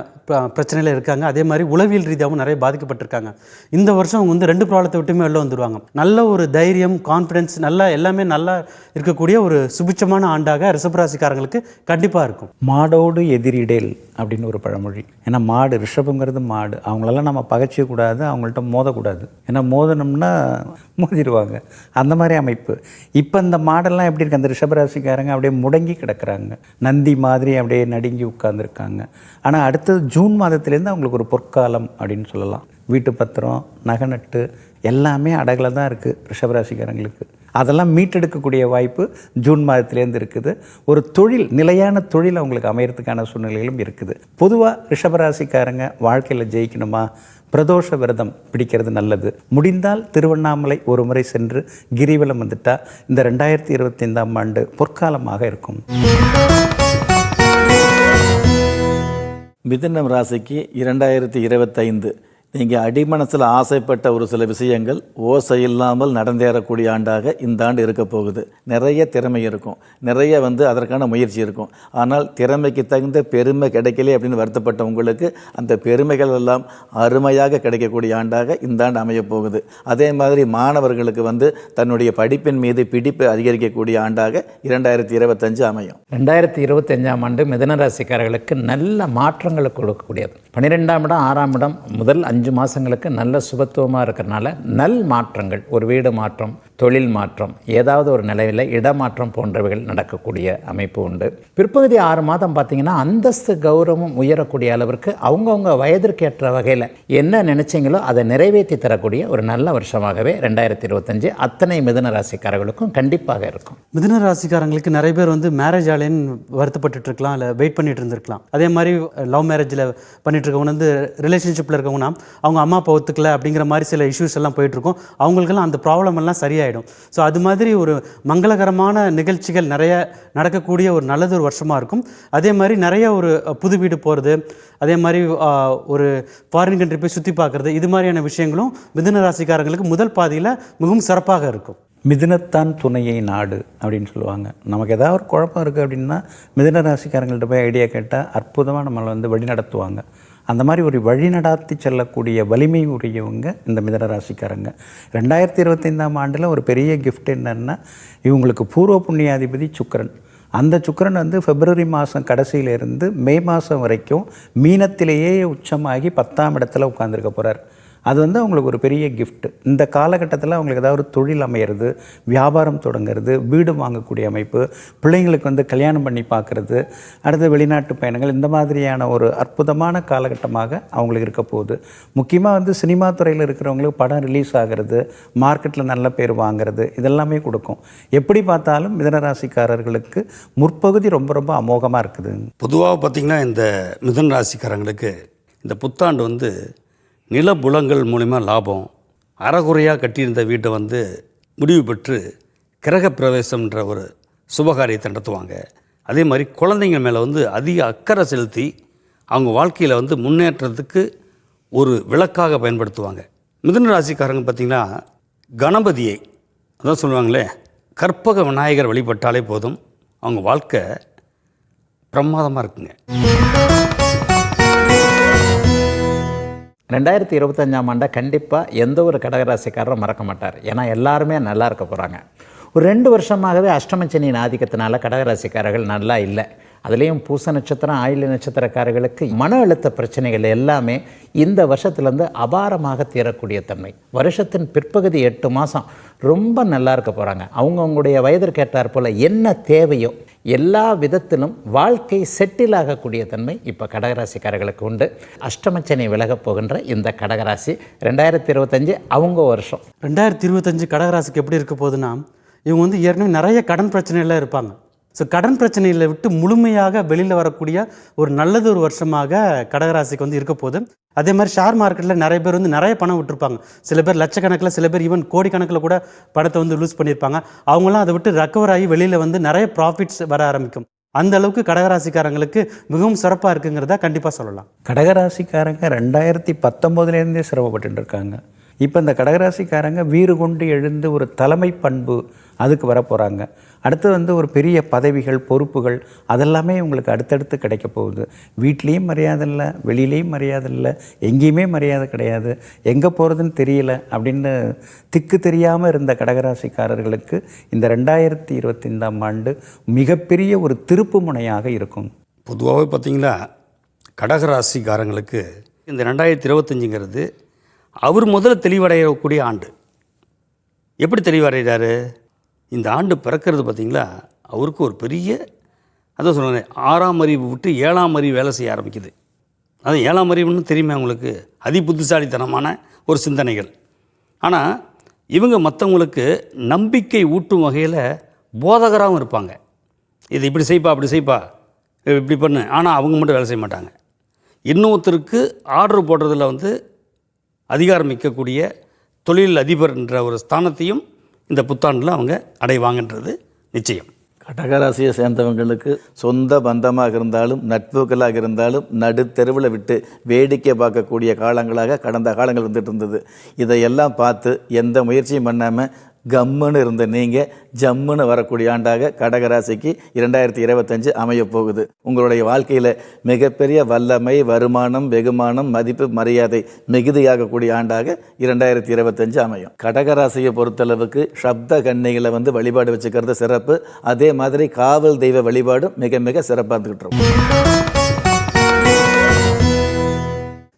பிரச்சனையில் இருக்காங்க. அதே மாதிரி உளவியல் ரீதியாகவும் நிறைய பாதிக்கப்பட்டிருக்காங்க. இந்த வருஷம் அவங்க 2 ப்ராப்ளத்தை விட்டுமே வெளில வந்துடுவாங்க. நல்ல ஒரு தைரியம், கான்ஃபிடென்ஸ், எல்லாமே நல்லா இருக்கக்கூடிய ஒரு சுபிட்சமான ஆண்டாக ரிஷபராசிக்காரங்களுக்கு கண்டிப்பாக இருக்கும். மாடோடு எதிரிடேல் அப்படின்னு ஒரு பழமொழி. ஏன்னா மாடு, ரிஷபங்கிறது மாடு, அவங்களெல்லாம் நம்ம பகைச்சிக்கூடாது, அவங்கள்ட்ட மோதக்கூடாது. ஏன்னா மோதனம்னா மோதிடுவாங்க. அந்த மாதிரி அமைப்பு. இப்போ இந்த மாடெல்லாம் எப்படி இருக்கு? அந்த ரிஷபராசிக்காரங்க அப்படியே முடங்கி கிடக்கிறாங்க, நந்தி மாதிரி அப்படியே நடுங்கி உட்கார்ந்துருக்காங்க. ஆனால் அடுத்தது ஜூன் மாதத்துலேருந்து அவங்களுக்கு ஒரு பொற்காலம் அப்படின்னு சொல்லலாம். வீட்டு பத்திரம், நகை நட்டு எல்லாமே அடகில் தான் இருக்குது ரிஷபராசிக்காரங்களுக்கு. அதெல்லாம் மீட்டெடுக்கக்கூடிய வாய்ப்பு ஜூன் மாதத்துலேருந்து இருக்குது. ஒரு தொழில், நிலையான தொழில் அவங்களுக்கு அமையறதுக்கான சூழ்நிலைகளும் இருக்குது. பொதுவாக ரிஷபராசிக்காரங்க வாழ்க்கையில் ஜெயிக்கணுமா, பிரதோஷ விரதம் பிடிக்கிறது நல்லது. முடிந்தால் திருவண்ணாமலை ஒரு முறை சென்று கிரிவலம் வந்துட்டா இந்த 2025ஆம் ஆண்டு பொற்காலமாக இருக்கும். மிதுனம் ராசிக்கு 2025 நீங்கள் அடிமனசில் ஆசைப்பட்ட ஒரு சில விஷயங்கள் ஓசை இல்லாமல் நடந்தேறக்கூடிய ஆண்டாக இந்த ஆண்டு இருக்க போகுது. நிறைய திறமை இருக்கும், நிறைய அதற்கான முயற்சி இருக்கும். ஆனால் திறமைக்கு தகுந்த பெருமை கிடைக்கல அப்படின்னு வருத்தப்பட்ட உங்களுக்கு அந்த பெருமைகள் எல்லாம் அருமையாக கிடைக்கக்கூடிய ஆண்டாக இந்த ஆண்டு அமைய போகுது. அதே மாதிரி மாணவர்களுக்கு தன்னுடைய படிப்பின் மீது பிடிப்பு அதிகரிக்கக்கூடிய ஆண்டாக 2025 அமையும். 2025ஆம் ஆண்டு மிதுன ராசிக்காரர்களுக்கு நல்ல மாற்றங்களை கொடுக்கக்கூடியது. 12ஆம் இடம் 6ஆம் இடம் முதல் 5 மாதங்களுக்கு நல்ல சுபத்துவமாக இருக்கிறனால நல் மாற்றங்கள், ஒரு வீடு மாற்றம், தொழில் மாற்றம், ஏதாவது ஒரு நிலையில் இடமாற்றம் போன்றவைகள் நடக்கக்கூடிய அமைப்பு உண்டு. பிற்பகுதி 6 மாதம் பார்த்திங்கன்னா அந்தஸ்து கௌரவம் உயரக்கூடிய அளவிற்கு அவங்கவுங்க வயதிற்கேற்ற வகையில் என்ன நினைச்சிங்களோ அதை நிறைவேற்றி தரக்கூடிய ஒரு நல்ல வருஷமாகவே 2025 அத்தனை மிதுன ராசிக்காரர்களுக்கும் கண்டிப்பாக இருக்கும். மிதுன ராசிக்காரங்களுக்கு நிறைய பேர் மேரேஜ் ஆலேன்னு வருத்தப்பட்டு இருக்கலாம், இல்லை வெயிட் பண்ணிட்டு இருந்திருக்கலாம். அதே மாதிரி லவ் மேரேஜில் பண்ணிட்டு இருக்கவங்க ரிலேஷன்ஷிப்பில் இருக்கவங்கன்னா அவங்க அம்மா அப்பா ஒத்துக்கல அப்படிங்கிற மாதிரி சில இஷ்யூஸ் எல்லாம் போயிட்டுருக்கும். அவங்களுக்கெல்லாம் அந்த ப்ராப்ளம் எல்லாம் சரியாயிடும். ஸோ அது மாதிரி ஒரு மங்களகரமான நிகழ்ச்சிகள் நிறைய நடக்கக்கூடிய ஒரு நல்லது ஒரு வருஷமாக இருக்கும். அதே மாதிரி நிறைய ஒரு புது வீடு போகிறது, அதே மாதிரி ஒரு ஃபாரின் கண்ட்ரி போய் சுற்றி பார்க்குறது, இது மாதிரியான விஷயங்களும் மிதுன ராசிக்காரங்களுக்கு முதல் பாதியில் மிகவும் சிறப்பாக இருக்கும். மிதுனத்தான் துணையை நாடு அப்படின்னு சொல்லுவாங்க. நமக்கு ஏதாவது ஒரு குழப்பம் இருக்குது அப்படின்னா மிதுன ராசிக்காரங்கள்ட்ட போய் ஐடியா கேட்டால் அற்புதமாக நம்மளை வழி நடத்துவாங்க. அந்த மாதிரி ஒரு வழி நடாத்தி செல்லக்கூடிய வலிமை உரியவங்க இந்த மிதுன ராசிக்காரங்க. 2025ஆம் ஆண்டில் ஒரு பெரிய கிஃப்ட் என்னன்னா, இவங்களுக்கு பூர்வ புண்ணியாதிபதி சுக்கிரன். அந்த சுக்கிரன் பிப்ரவரி மாதம் கடைசியிலேருந்து மே மாதம் வரைக்கும் மீனத்திலேயே உச்சமாகி 10ஆம் இடத்துல உட்கார்ந்துருக்க போகிறார். அது அவங்களுக்கு ஒரு பெரிய கிஃப்ட். இந்த காலகட்டத்தில் அவங்களுக்கு ஏதாவது ஒரு தொழில் அமையிறது, வியாபாரம் தொடங்கிறது, வீடு வாங்கக்கூடிய அமைப்பு, பிள்ளைங்களுக்கு கல்யாணம் பண்ணி பார்க்குறது, அடுத்த வெளிநாட்டு பயணங்கள், இந்த மாதிரியான ஒரு அற்புதமான காலகட்டமாக அவங்களுக்கு இருக்க போகுது. முக்கியமாக சினிமா துறையில் இருக்கிறவங்களுக்கு படம் ரிலீஸ் ஆகிறது, மார்க்கெட்டில் நல்ல பேர் வாங்கிறது, இதெல்லாமே கொடுக்கும். எப்படி பார்த்தாலும் மிதுனராசிக்காரர்களுக்கு முற்பகுதி ரொம்ப ரொம்ப அமோகமாக இருக்குது. பொதுவாக பார்த்திங்கன்னா இந்த மிதுன ராசிக்காரங்களுக்கு இந்த புத்தாண்டு நிலபுலங்கள் மூலிமா லாபம், அறகுறையாக கட்டியிருந்த வீட்டை முடிவு பெற்று கிரக பிரவேசம்ன்ற ஒரு சுபகாரியத்தை நடத்துவாங்க. அதே மாதிரி குழந்தைங்க மேலே அதிக அக்கறை செலுத்தி அவங்க வாழ்க்கையில் முன்னேற்றத்துக்கு ஒரு விளக்காக பயன்படுத்துவாங்க. மிதுன ராசிக்காரங்க பார்த்திங்கன்னா கணபதியை, அதான் சொல்லுவாங்களே, கற்பக விநாயகர் வழிபட்டாலே போதும், அவங்க வாழ்க்கை பிரமாதமாக இருக்குங்க. 2025ஆம் ஆண்டை கண்டிப்பாக எந்த ஒரு கடகராசிக்காரரும் மறக்க மாட்டார். ஏன்னா எல்லாருமே நல்லா இருக்க போகிறாங்க. ஒரு 2 வருஷமாகவே அஷ்டமச்சனியின் ஆதிக்கத்தினால கடகராசிக்காரர்கள் நல்லா இல்லை. அதுலேயும் பூச நட்சத்திரம் ஆயில்ய நட்சத்திரக்காரர்களுக்கு மன அழுத்த பிரச்சனைகள் எல்லாமே இந்த வருஷத்துலேருந்து அபாரமாக தீரக்கூடிய தன்மை. வருஷத்தின் பிற்பகுதி 8 மாதம் ரொம்ப நல்லா இருக்க போகிறாங்க. அவங்களுடைய வயதிற்கு ஏற்றாற் போல் என்ன தேவையோ எல்லா விதத்திலும் வாழ்க்கை செட்டில் ஆகக்கூடிய தன்மை இப்போ கடகராசிக்காரர்களுக்கு உண்டு. அஷ்டமச்சனி விலகப் போகின்ற இந்த கடகராசி 2025 அவங்க வருஷம். 2025 கடகராசிக்கு எப்படி இருக்க போகுதுன்னா, இவங்க வந்து ஏற்கனவே நிறைய கடன் பிரச்சனையில் இருப்பாங்க. ஸோ கடன் பிரச்சனைகளை விட்டு முழுமையாக வெளியில் வரக்கூடிய ஒரு நல்லது ஒரு வருஷமாக கடகராசிக்கு வந்து இருக்க போகுது. அதே மாதிரி ஷேர் மார்க்கெட்டில் நிறைய பேர் வந்து நிறைய பணம் விட்டுருப்பாங்க. சில பேர் லட்சக்கணக்கில், சில பேர் ஈவன் கோடிக்கணக்கில் கூட பணத்தை வந்து லூஸ் பண்ணியிருப்பாங்க. அவங்களாம் அதை விட்டு ரெக்கவர் ஆகி வெளியில் வந்து நிறைய ப்ராஃபிட்ஸ் வர ஆரம்பிக்கும். அந்த அளவுக்கு கடகராசிக்காரங்களுக்கு மிகவும் சிறப்பாக இருக்குங்கிறத கண்டிப்பாக சொல்லலாம். கடகராசிக்காரங்க 2019 சிரமப்பட்டு இருக்காங்க. இப்போ இந்த கடகராசிக்காரங்க வீறு கொண்டு எழுந்து ஒரு தலைமை பண்பு அதுக்கு வர போகிறாங்க. அடுத்து வந்து ஒரு பெரிய பதவிகள், பொறுப்புகள் அதெல்லாமே உங்களுக்கு அடுத்தடுத்து கிடைக்க போகுது. வீட்லேயும் மரியாதை இல்லை, வெளியிலையும் மரியாதை இல்லை, எங்கேயுமே மரியாதை கிடையாது, எங்கே போகிறதுன்னு தெரியல அப்படின்னு திக்கு தெரியாமல் இருந்த கடகராசிக்காரர்களுக்கு இந்த 2025 ஆண்டு மிகப்பெரிய ஒரு திருப்பு முனையாக இருக்கும். பொதுவாகவே பார்த்திங்களா, கடகராசிக்காரங்களுக்கு இந்த 2025ங்கிறது அவர் முதல்ல தெளிவடையக்கூடிய ஆண்டு. எப்படி தெளிவடைகிறாரு? இந்த ஆண்டு பிறக்கிறது பார்த்திங்களா, அவருக்கு ஒரு பெரிய, அதான் சொல்லுவேன், 6ஆம் அறிவு விட்டு 7ஆம் அறிவு வேலை செய்ய ஆரம்பிக்குது. அது 7ஆம் அறிவுன்னு தெரியுமே அவங்களுக்கு, அதி புத்திசாலித்தனமான ஒரு சிந்தனைகள். ஆனால் இவங்க மற்றவங்களுக்கு நம்பிக்கை ஊட்டும் வகையில் போதகராகவும் இருப்பாங்க. இது இப்படி செய்ப்பா, அப்படி செய்ப்பா, இப்படி பண்ணு. ஆனால் அவங்க மட்டும் வேலை செய்ய மாட்டாங்க. இன்னொருத்தருக்கு ஆர்டர் போடுறதில் வந்து அதிகாரம் மிக்கக்கூடிய தொழில் அதிபர் என்ற ஒரு ஸ்தானத்தையும் இந்த புத்தாண்டில் அவங்க அடைவாங்கன்றது நிச்சயம். கடகராசியை சேர்ந்தவங்களுக்கு சொந்த பந்தமாக இருந்தாலும் நட்புகளாக இருந்தாலும் நடுத்தெருவில் விட்டு வேடிக்கை பார்க்கக்கூடிய காலங்களாக கடந்த காலங்கள் வந்துட்டு இருந்தது. இதையெல்லாம் பார்த்து எந்த முயற்சியும் பண்ணாமல் கம்முன்னு இருந்த நீங்கள் ஜம்முன்னு வரக்கூடிய ஆண்டாக கடகராசிக்கு 2025 அமைய போகுது. உங்களுடைய வாழ்க்கையில் மிகப்பெரிய வல்லமை, வருமானம், வெகுமானம், மதிப்பு, மரியாதை மிகுதியாகக்கூடிய ஆண்டாக 2025 அமையும். கடகராசியை பொறுத்தளவுக்கு சப்த கன்னிகளை வந்து வழிபாடு வச்சுக்கிறது சிறப்பு. அதே மாதிரி காவல் தெய்வ வழிபாடும் மிக மிக சிறப்பாக இருந்துக்கிட்டு இருக்கும்.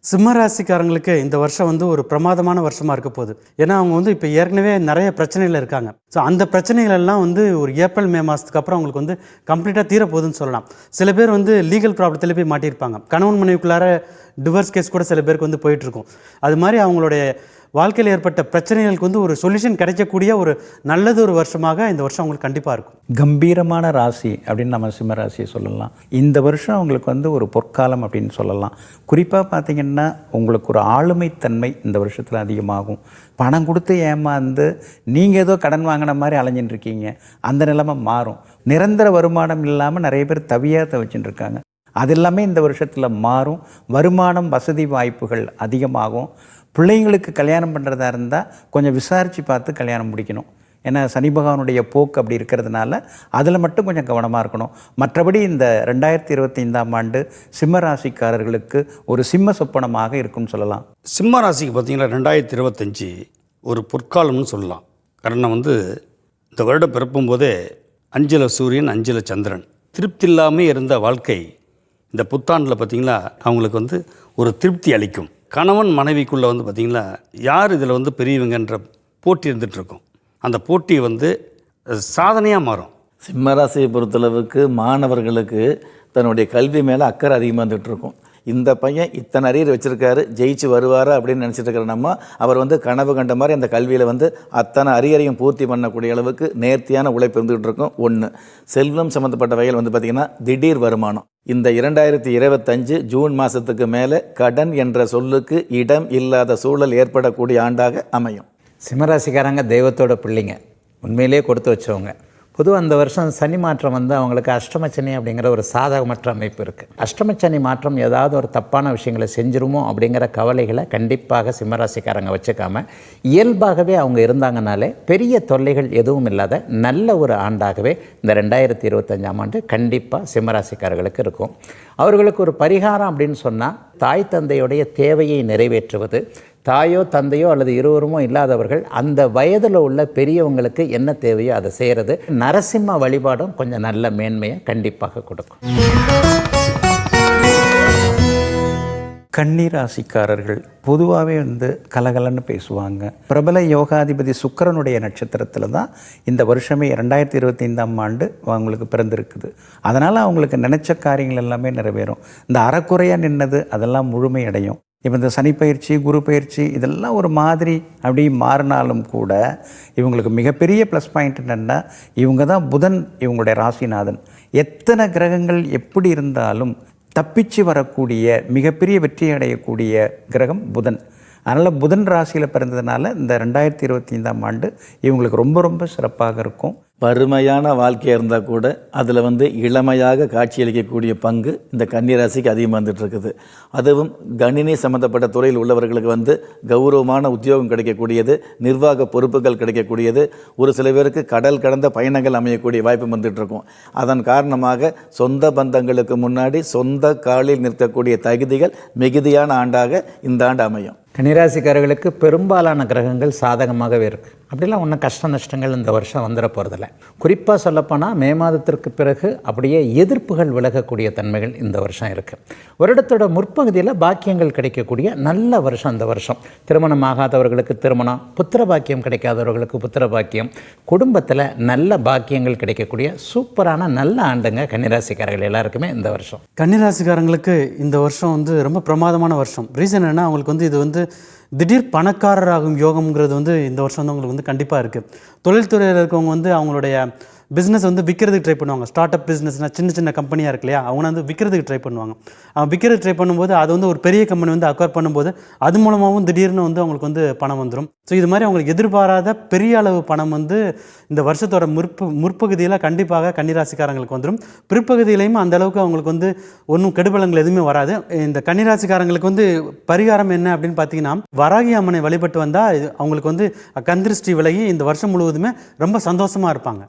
சிம்மராசிக்காரங்களுக்கு இந்த வருஷம் வந்து ஒரு பிரமாதமான வருஷமாக இருக்க போகுது. ஏன்னா அவங்க வந்து இப்போ ஏற்கனவே நிறைய பிரச்சனைகள் இருக்காங்க. ஸோ அந்த பிரச்சனைகள் எல்லாம் வந்து ஒரு ஏப்ரல் மே மாதத்துக்கு அப்புறம் அவங்களுக்கு வந்து கம்ப்ளீட்டாக தீரப்போகுதுன்னு சொல்லலாம். சில பேர் வந்து லீகல் ப்ராப்ளத்தில் போய் மாட்டியிருப்பாங்க. கணவன் மனைவிக்குள்ளார டிவர்ஸ் கேஸ் கூட சில பேருக்கு வந்து போயிட்டுருக்கும். அது மாதிரி அவங்களுடைய வாழ்க்கையில் ஏற்பட்ட பிரச்சனைகளுக்கு வந்து ஒரு சொல்யூஷன் கிடைக்கக்கூடிய ஒரு நல்லது ஒரு வருஷமாக இந்த வருஷம் அவங்களுக்கு கண்டிப்பாக இருக்கும். கம்பீரமான ராசி அப்படின்னு நம்ம சிம்ம ராசியை சொல்லலாம். இந்த வருஷம் அவங்களுக்கு வந்து ஒரு பொற்காலம் அப்படின்னு சொல்லலாம். குறிப்பாக பார்த்திங்கன்னா உங்களுக்கு ஒரு ஆளுமைத்தன்மை இந்த வருஷத்தில் அதிகமாகும். பணம் கொடுத்து ஏமாந்து நீங்கள் ஏதோ கடன் வாங்கின மாதிரி அலைஞ்சின்னு இருக்கீங்க, அந்த நிலைமை மாறும். நிரந்தர வருமானம் இல்லாமல் நிறைய பேர் தவியாக தவிச்சுட்டு இருக்காங்க. அது எல்லாமே இந்த வருஷத்தில் மாறும். வருமானம், வசதி வாய்ப்புகள் அதிகமாகும். பிள்ளைங்களுக்கு கல்யாணம் பண்ணுறதா இருந்தால் கொஞ்சம் விசாரித்து பார்த்து கல்யாணம் முடிக்கணும். ஏன்னா சனி பகவானுடைய போக்கு அப்படி இருக்கிறதுனால அதில் மட்டும் கொஞ்சம் கவனமாக இருக்கணும். மற்றபடி இந்த 2025 ஆண்டு சிம்ம ராசிக்காரர்களுக்கு ஒரு சிம்ம சொப்பனமாக இருக்கும்னு சொல்லலாம். சிம்ம ராசிக்கு பார்த்திங்கன்னா 2025 ஒரு பொற்காலம்னு சொல்லலாம். காரணம் வந்து இந்த வருடம் பிறப்பும் போதே 5ல் சூரியன் 5ல் சந்திரன், திருப்தி இல்லாமல் இருந்த வாழ்க்கை இந்த புத்தாண்டில் பார்த்திங்களா அவங்களுக்கு வந்து ஒரு திருப்தி அளிக்கும். கணவன் மனைவிக்குள்ளே வந்து பார்த்திங்களா யார் இதில் வந்து பெரியவங்கன்ற போட்டி இருந்துகிட்ருக்கும். அந்த போட்டி வந்து சாதனையாக மாறும். சிம்மராசியை பொறுத்தளவுக்கு மாணவர்களுக்கு தன்னுடைய கல்வி மேலே அக்கறை அதிகமாக இருந்துகிட்டு இருக்கும். இந்த பையன் இத்தனை அரியர் வச்சுருக்காரு, ஜெயிச்சு வருவாரா அப்படின்னு நினச்சிட்டு இருக்கிற நம்ம அவர் வந்து கனவு கண்ட மாதிரி அந்த கல்வியில் வந்து அத்தனை அரியரையும் பூர்த்தி பண்ணக்கூடிய அளவுக்கு நேர்த்தியான உழைப்பு இருந்துகிட்டு இருக்கும். ஒன்று, செல்வம் சம்மந்தப்பட்ட வகையில் வந்து பார்த்திங்கன்னா திடீர் வருமானம். இந்த 2025 ஜூன் மாதத்துக்கு மேலே கடன் என்ற சொல்லுக்கு இடம் இல்லாத சூழல் ஏற்படக்கூடிய ஆண்டாக அமையும். சிம்மராசிக்காரங்க தெய்வத்தோட பிள்ளைங்க, உண்மையிலே கொடுத்து வச்சவங்க. பொதுவாக அந்த வருஷம் சனி மாற்றம் வந்து அவங்களுக்கு அஷ்டமச்சனி அப்படிங்கிற ஒரு சாதகமற்ற அமைப்பு இருக்குது. அஷ்டமச்சனி மாற்றம் ஏதாவது ஒரு தப்பான விஷயங்களை செஞ்சிருமோ அப்படிங்கிற கவலைகளை கண்டிப்பாக சிம்மராசிக்காரங்க வச்சுக்காமல் இயல்பாகவே அவங்க இருந்தாங்கனாலே பெரிய தொல்லைகள் எதுவும் இல்லாத நல்ல ஒரு ஆண்டாகவே இந்த 2025 ஆண்டு கண்டிப்பாக சிம்மராசிக்காரர்களுக்கு இருக்கும். அவர்களுக்கு ஒரு பரிகாரம் அப்படின்னு சொன்னால் தாய் தந்தையுடைய தேவையை நிறைவேற்றுவது, தாயோ தந்தையோ அல்லது இருவருமோ இல்லாதவர்கள் அந்த வயதில் உள்ள பெரியவங்களுக்கு என்ன தேவையோ அதை செய்கிறது. நரசிம்ம வழிபாடும் கொஞ்சம் நல்ல மேன்மையை கண்டிப்பாக கொடுக்கும். கன்னி ராசிக்காரர்கள் பொதுவாகவே வந்து கலகலன்னு பேசுவாங்க. பிரபல யோகாதிபதி சுக்கிரனுடைய நட்சத்திரத்தில் தான் இந்த வருஷமே 2025ஆம் ஆண்டு அவங்களுக்கு பிறந்திருக்குது. அதனால் அவங்களுக்கு நினச்ச காரியங்கள் எல்லாமே நிறைவேறும். இந்த அறக்குறையாக நின்னது அதெல்லாம் முழுமையடையும். இப்போ இந்த சனிப்பயிற்சி, குரு பயிற்சி இதெல்லாம் ஒரு மாதிரி அப்படி மாறினாலும் கூட இவங்களுக்கு மிகப்பெரிய ப்ளஸ் பாயிண்ட் என்னென்னா, இவங்க தான் புதன் இவங்களுடைய ராசிநாதன். எத்தனை கிரகங்கள் எப்படி இருந்தாலும் தப்பிச்சு வரக்கூடிய மிகப்பெரிய வெற்றி அடையக்கூடிய கிரகம் புதன். அதனால் புதன் ராசியில் பிறந்ததுனால இந்த 2025ஆம் ஆண்டு இவங்களுக்கு ரொம்ப ரொம்ப சிறப்பாக இருக்கும். வறுமையான வாழ்க்கையாக இருந்தால் கூட அதில் வந்து இளமையாக காட்சியளிக்கக்கூடிய பங்கு இந்த கன்னிராசிக்கு அதிகமாக வந்துட்டு இருக்குது. அதுவும் கணினி சம்மந்தப்பட்ட துறையில் உள்ளவர்களுக்கு வந்து கௌரவமான உத்தியோகம் கிடைக்கக்கூடியது, நிர்வாக பொறுப்புகள் கிடைக்கக்கூடியது, ஒரு சில பேருக்கு கடல் கடந்த பயணங்கள் அமையக்கூடிய வாய்ப்பு வந்துட்டுருக்கும். அதன் காரணமாக சொந்த பந்தங்களுக்கு முன்னாடி சொந்த காலில் நிற்கக்கூடிய தகுதிகள் மிகுதியான ஆண்டாக இந்த ஆண்டு அமையும். கன்னிராசிக்காரர்களுக்கு பெரும்பாலான கிரகங்கள் சாதகமாகவே இருக்குது. அப்படிலாம் ஒன்றும் கஷ்ட நஷ்டங்கள் இந்த வருஷம் வந்துட போகிறதில்ல. குறிப்பாக சொல்லப்போனால் மே மாதத்திற்கு பிறகு அப்படியே எதிர்ப்புகள் விலகக்கூடிய தன்மைகள் இந்த வருஷம் இருக்குது. வருடத்தோட முற்பகுதியில் பாக்கியங்கள் கிடைக்கக்கூடிய நல்ல வருஷம் இந்த வருஷம். திருமணம் ஆகாதவர்களுக்கு திருமணம், புத்திர பாக்கியம் கிடைக்காதவர்களுக்கு புத்திர பாக்கியம், குடும்பத்தில் நல்ல பாக்கியங்கள் கிடைக்கக்கூடிய சூப்பரான நல்ல ஆண்டுங்க கன்னிராசிக்காரர்கள் எல்லாருக்குமே இந்த வருஷம். கன்னிராசிக்காரங்களுக்கு இந்த வருஷம் வந்து ரொம்ப பிரமாதமான வருஷம். ரீசன் என்னென்னா, அவங்களுக்கு வந்து இது வந்து திடீர் பணக்காரராகும் யோகம்ங்கிறது வந்து இந்த வருஷம் வந்து அவங்களுக்கு வந்து கண்டிப்பாக இருக்குது. தொழில்துறையில் இருக்கவங்க வந்து அவங்களுடைய பிஸ்னஸ் வந்து விற்கிறதுக்கு ட்ரை பண்ணுவாங்க. ஸ்டார்ட் அப் பிஸ்னஸ்னால் சின்ன சின்ன கம்பெனியாக இருக்கு இல்லையா, அவங்க வந்து விற்கிறதுக்கு ட்ரை பண்ணுவாங்க. விற்கிறது ட்ரை பண்ணும்போது அது வந்து ஒரு பெரிய கம்பெனி வந்து அக்வயர் பண்ணும்போது அது மூலமாகவும் திடீர்னு வந்து அவங்களுக்கு வந்து பணம் வந்துடும். ஸோ இது மாதிரி அவங்களுக்கு எதிர்பாராத பெரிய அளவு பணம் வந்து இந்த வருஷத்தோட முற்பகுதியில் கண்டிப்பாக கன்னிராசிக்காரங்களுக்கு வந்துடும். பிற்பகுதியிலையும் அந்த அளவுக்கு அவங்களுக்கு வந்து ஒன்றும் கெடுபலங்கள் எதுவுமே வராது. இந்த கன்னிராசிக்காரங்களுக்கு வந்து பரிகாரம் என்ன அப்படின்னு பார்த்தீங்கன்னா, வராகி அம்மனை வழிபட்டு வந்தால் அவங்களுக்கு வந்து கந்திருஷ்டி விலகி இந்த வருஷம் முழுவதுமே ரொம்ப சந்தோஷமாக இருப்பாங்க.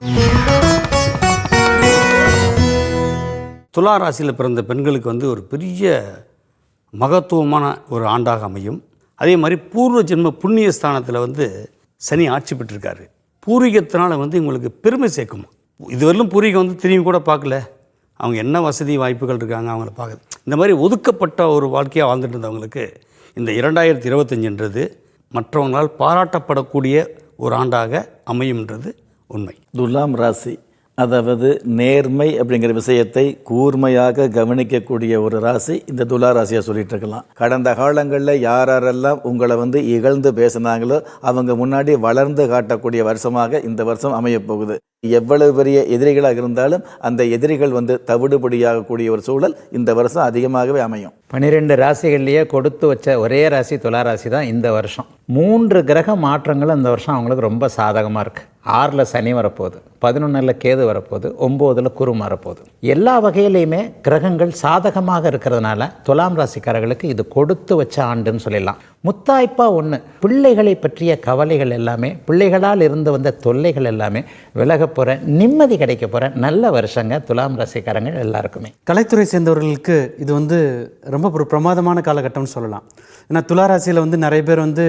துலா ராசியில் பிறந்த பெண்களுக்கு வந்து ஒரு பெரிய மகத்துவமான ஒரு ஆண்டாக அமையும். அதே மாதிரி பூர்வ ஜென்ம புண்ணிய ஸ்தானத்தில் வந்து சனி ஆட்சி பெற்றிருக்காரு. பூர்வீகத்தினால் வந்து இவங்களுக்கு பெருமை சேர்க்கும். இதுவரையிலும் பூர்வீகம் வந்து திரும்பி கூட பார்க்கல, அவங்க என்ன வசதி வாய்ப்புகள் இருக்காங்க அவங்கள பார்க்குது. இந்த மாதிரி ஒதுக்கப்பட்ட ஒரு வாழ்க்கையாக வாழ்ந்துட்டு இருந்தவங்களுக்கு இந்த 2025ன்றது மற்றவங்களால் பாராட்டப்படக்கூடிய ஒரு ஆண்டாக அமையும்ன்றது உண்மை. துலாம் ராசி, அதாவது நேர்மை அப்படிங்கிற விஷயத்தை கூர்மையாக கவனிக்கக்கூடிய ஒரு ராசி இந்த துலா ராசியாக சொல்லிட்டு இருக்கலாம். கடந்த காலங்களில் யாரெல்லாம் உங்களை வந்து இகழ்ந்து பேசினாங்களோ அவங்க முன்னாடி வளர்ந்து காட்டக்கூடிய வருஷமாக இந்த வருஷம் அமையப் போகுது. எவ்வளவு பெரிய எதிரிகளாக இருந்தாலும் அந்த எதிரிகள் வந்து தவிடுபடியாகக்கூடிய ஒரு சூழல் இந்த வருஷம் அதிகமாகவே அமையும். 12 ராசிகள்லேயே கொடுத்து வச்ச ஒரே ராசி துலா ராசி தான் இந்த வருஷம். 3 கிரக மாற்றங்களும் இந்த வருஷம் அவங்களுக்கு ரொம்ப சாதகமாக இருக்குது. 6ல் சனி வரப்போகுது, 11ல் கேது வரப்போகுது, 9ல் குரு வரப்போகுது. எல்லா வகையிலையுமே கிரகங்கள் சாதகமாக இருக்கிறதுனால துலாம் ராசிக்காரர்களுக்கு இது கொடுத்து வச்ச ஆண்டுன்னு சொல்லிடலாம். முத்தாய்ப்பாக ஒன்று, பிள்ளைகளை பற்றிய கவலைகள் எல்லாமே, பிள்ளைகளால் இருந்து வந்த தொல்லைகள் எல்லாமே விலக போகிற, நிம்மதி கிடைக்க போகிற நல்ல வருஷங்க துலாம் ராசிக்காரங்க எல்லாருக்குமே. கலைத்துறை சேர்ந்தவர்களுக்கு இது வந்து ரொம்ப ஒரு பிரமாதமான காலகட்டம்னு சொல்லலாம். ஏன்னா துலா ராசியில் வந்து நிறைய பேர் வந்து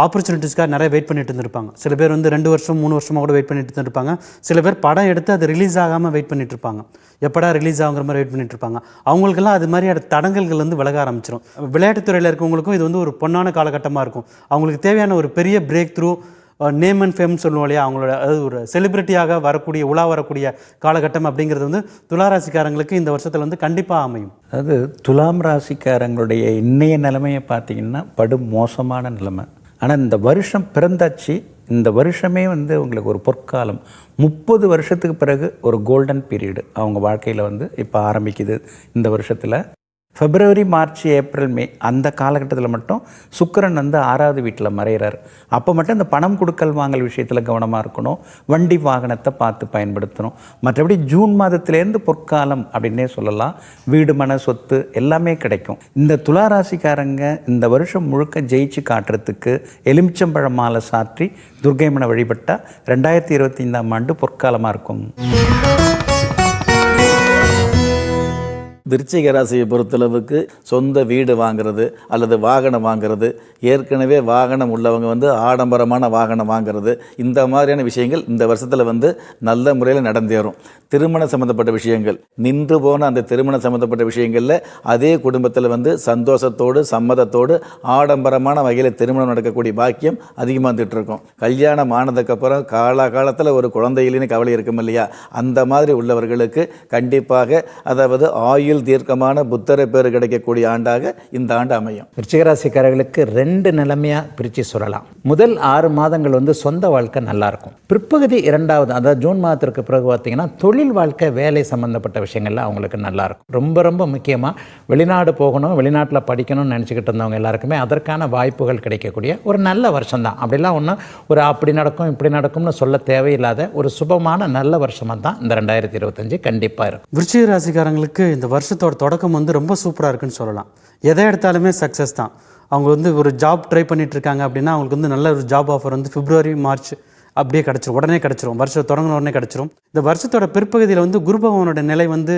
ஆப்பர்ச்சுனிட்டிஸ்க்காக நிறைய வெயிட் பண்ணிட்டு இருந்திருப்பாங்க. சில பேர் வந்து 2 வருஷம் 3 வருஷமாக கூட வெயிட் பண்ணிட்டு இருந்திருப்பாங்க. சில பேர் படம் எடுத்து அது ரிலீஸ் ஆகாமல் வெயிட் பண்ணிட்டு இருப்பாங்க. எப்படா ரிலீஸ் ஆகுங்கிற மாதிரி வெயிட் பண்ணிட்டு இருப்பாங்க. அவங்களுக்கெல்லாம் அது மாதிரியான தடங்கல்கள் வந்து விலக ஆரம்பிச்சிடும். விளையாட்டுத்துறையில் இருக்கவங்களுக்கும் இது வந்து ஒரு பொன்னான காலகட்டமாக இருக்கும். அவங்களுக்கு தேவையான ஒரு பெரிய பிரேக் த்ரூ, நேம் அண்ட் ஃபேம்னு சொல்லுவோம் இல்லையா, அவங்களோட அதாவது ஒரு செலிபிரிட்டியாக வரக்கூடிய உலா வரக்கூடிய காலகட்டம் அப்படிங்கிறது வந்து துளாராசிக்காரங்களுக்கு இந்த வருஷத்தில் வந்து கண்டிப்பாக அமையும். அதாவது துலாம் ராசிக்காரங்களுடைய இன்னைய நிலைமையை பார்த்திங்கன்னா படு மோசமான நிலைமை. ஆனால் இந்த வருஷம் பிறந்தாச்சு, இந்த வருஷமே வந்து உங்களுக்கு ஒரு பொற்காலம். 30 வருஷத்துக்கு பிறகு ஒரு கோல்டன் பீரியடு அவங்க வாழ்க்கையில் வந்து இப்போ ஆரம்பிக்குது. இந்த வருஷத்தில் February, March, April, May அந்த காலகட்டத்தில் மட்டும் சுக்கிரன் வந்து 6வது வீட்டில் மறைகிறார். அப்போ மட்டும் இந்த பணம் கொடுக்கல் வாங்கல் விஷயத்தில் கவனமாக இருக்கணும், வண்டி வாகனத்தை பார்த்து பயன்படுத்தணும். மற்றபடி ஜூன் மாதத்துலேருந்து பொற்காலம் அப்படின்னே சொல்லலாம். வீடு, மன, சொத்து எல்லாமே கிடைக்கும். இந்த துளாராசிக்காரங்க இந்த வருஷம் முழுக்க ஜெயிச்சு காட்டுறதுக்கு எலுமிச்சம்பழம் மாலை சாற்றி துர்க்கைமனை வழிபட்டால் 2025ஆம் ஆண்டு பொற்காலமாக இருக்கும். விருச்சிக ராசியை பொறுத்தளவுக்கு சொந்த வீடு வாங்குறது அல்லது வாகனம் வாங்குறது, ஏற்கனவே வாகனம் உள்ளவங்க வந்து ஆடம்பரமான வாகனம் வாங்குறது, இந்த மாதிரியான விஷயங்கள் இந்த வருஷத்தில் வந்து நல்ல முறையில் நடந்தேறும். திருமணம் சம்மந்தப்பட்ட விஷயங்கள், நின்று போன அந்த திருமணம் சம்மந்தப்பட்ட விஷயங்களில் அதே குடும்பத்தில் வந்து சந்தோஷத்தோடு சம்மதத்தோடு ஆடம்பரமான வகையில் திருமணம் நடக்கக்கூடிய பாக்கியம் அதிகமாக வந்துட்டு இருக்கும். கல்யாணம் ஆனதுக்கப்புறம் காலத்தில் ஒரு குழந்தை இல்லைன்னு கவலை இருக்கும் இல்லையா, அந்த மாதிரி உள்ளவர்களுக்கு கண்டிப்பாக அதாவது ஆயுள் தீர்க்கமான புத்தரை பேர் கிடைக்கக்கூடிய ஆண்டாக இந்த ஆண்டு அமையும். விருச்சிகராசிக்காரர்களுக்கு 2 நிலைமையாக பிரித்து சொல்லலாம். முதல் 6 மாதங்கள் வந்து சொந்த வாழ்க்கை நல்லாயிருக்கும். பிற்பகுதி 2வது அதாவது ஜூன் மாதத்திற்கு பிறகு பார்த்தீங்கன்னா தொழில் வாழ்க்கை, வேலை சம்மந்தப்பட்ட விஷயங்கள்லாம் அவங்களுக்கு நல்லாயிருக்கும். ரொம்ப ரொம்ப முக்கியமாக வெளிநாடு போகணும், வெளிநாட்டில் படிக்கணும்னு நினச்சிக்கிட்டு இருந்தவங்க எல்லாருக்குமே அதற்கான வாய்ப்புகள் கிடைக்கக்கூடிய ஒரு நல்ல வருஷம் தான். அப்படிலாம் ஒன்றும் ஒரு அப்படி நடக்கும் இப்படி நடக்கும்னு சொல்ல தேவையில்லாத ஒரு சுபமான நல்ல வருஷமாக தான் இந்த 2025 கண்டிப்பாக இருக்கும். விருச்சிக ராசிக்காரங்களுக்கு இந்த வருஷத்தோட தொடக்கம் வந்து ரொம்ப சூப்பராக இருக்குன்னு சொல்லலாம். எதை எடுத்தாலுமே சக்ஸஸ் தான். அவங்க வந்து ஒரு ஜாப் ட்ரை பண்ணிட்டு இருக்காங்க அப்படின்னா அவங்களுக்கு வந்து நல்ல ஒரு ஜாப் ஆஃபர் வந்து பிப்ரவரி மார்ச் அப்படியே கிடச்சிரும், உடனே கிடச்சிரும், வருஷம் தொடங்கின உடனே கிடச்சிரும். இந்த வருஷத்தோட பிற்பகுதியில் வந்து குரு பகவானோட நிலை வந்து